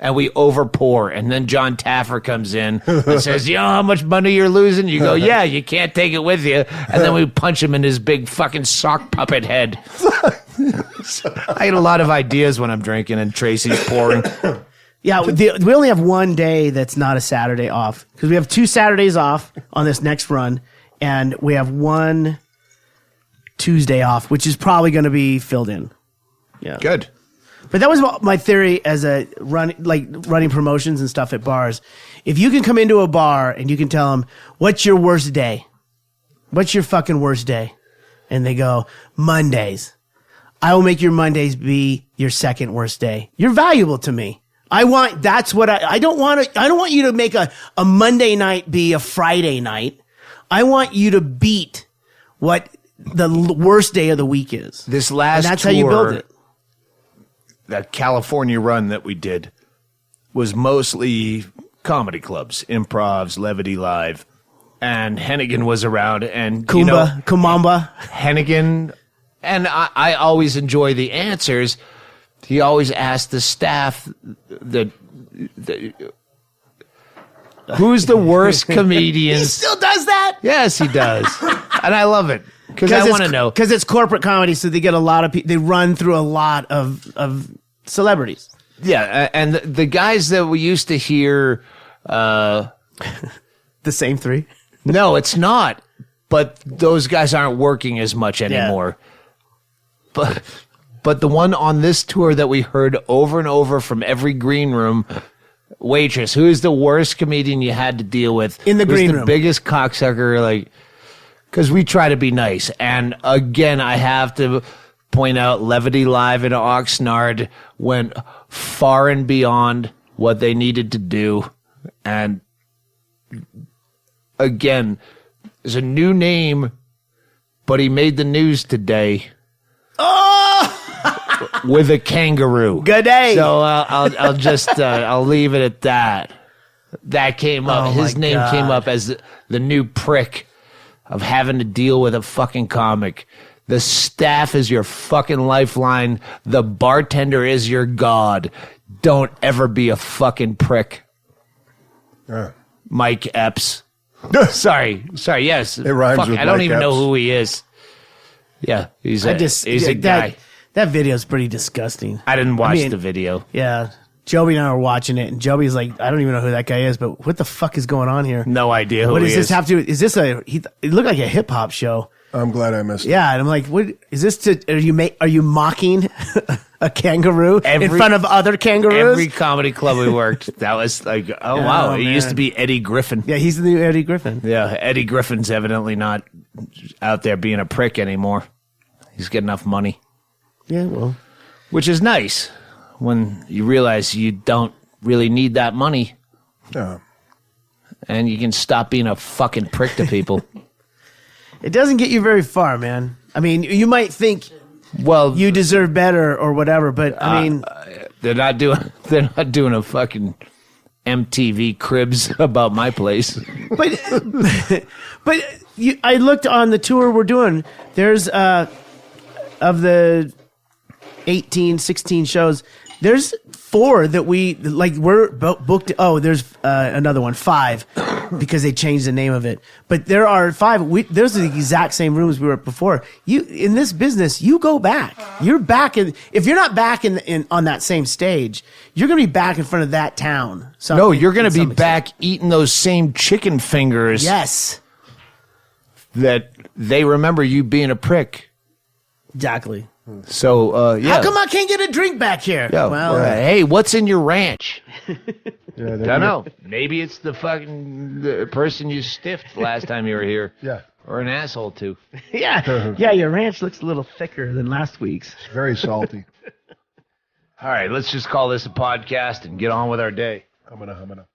And we overpour. And then John Taffer comes in and says, you know how much money you're losing? You go, yeah, you can't take it with you. And then we punch him in his big fucking sock puppet head. I get a lot of ideas when I'm drinking and Tracey's pouring. Yeah, we only have one day that's not a Saturday off. Because we have 2 Saturdays off on this next run. And we have 1 Tuesday off, which is probably going to be filled in. Yeah. Good. But that was my theory as a running promotions and stuff at bars. If you can come into a bar and you can tell them, what's your worst day? What's your fucking worst day? And they go, Mondays. I will make your Mondays be your second worst day. You're valuable to me. I don't want you to make a Monday night be a Friday night. I want you to beat what the worst day of the week is. This last and that's tour, how you build it. That California run that we did was mostly comedy clubs, improvs, Levity Live, and Hennigan was around. And Kumamba. Hennigan, and I always enjoy the answers. He always asked the staff that who's the worst comedian. He still does that? Yes, he does, and I love it. Because I want to know. Because it's corporate comedy, so they get a lot of people. They run through a lot of celebrities. Yeah, and the guys that we used to hear... the same 3? No, it's not. But those guys aren't working as much anymore. Yeah. But the one on this tour that we heard over and over from every green room... Waitress, who is the worst comedian you had to deal with? In the green room. The biggest cocksucker, like... Because we try to be nice. And again, I have to point out Levity Live and Oxnard went far and beyond what they needed to do. And again, there's a new name, but he made the news today. Oh! With a kangaroo. Good day. So I'll just I'll leave it at that. That came up. His name came up as the new prick of having to deal with a fucking comic. The staff is your fucking lifeline. The bartender is your god. Don't ever be a fucking prick. Mike Epps. Sorry, yes. It rhymes with I don't Mike even know Epps. who he is. Yeah, he's a guy. That video is pretty disgusting. I didn't watch the video. Yeah. Joby and I were watching it, and Joby's like, I don't even know who that guy is, but what the fuck is going on here? No idea who what he does is. This have to? Is this it looked like a hip hop show? I'm glad I missed it. Yeah, and I'm like, what is this? Are you mocking a kangaroo in front of other kangaroos? Every comedy club we worked, that was like, oh wow, it used to be Eddie Griffin. Yeah, he's the new Eddie Griffin. Yeah, Eddie Griffin's evidently not out there being a prick anymore. He's got enough money. Yeah, well, which is nice when you realize you don't really need that money. Yeah. And you can stop being a fucking prick to people. It doesn't get you very far, man. I mean, you might think, well, you deserve better or whatever, but I mean, they're not doing a fucking MTV Cribs about my place. But I looked on the tour we're doing. There's of the 18, 16 shows, there's 4 that we're booked. Oh, there's another one, 5, because they changed the name of it. But there are 5. Those are the exact same rooms we were at before. You in this business, you go back. You're back if you're not back in on that same stage, you're gonna be back in front of that town. No, you're gonna be back eating those same chicken fingers. Yes, that they remember you being a prick. Exactly. So, yeah. How come I can't get a drink back here? Yeah, well, hey, what's in your ranch? Yeah, Don't know. Maybe it's the person you stiffed last time you were here. Yeah. Or an asshole too. yeah, your ranch looks a little thicker than last week's. It's very salty. All right, let's just call this a podcast and get on with our day. Humana.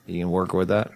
You can work with that?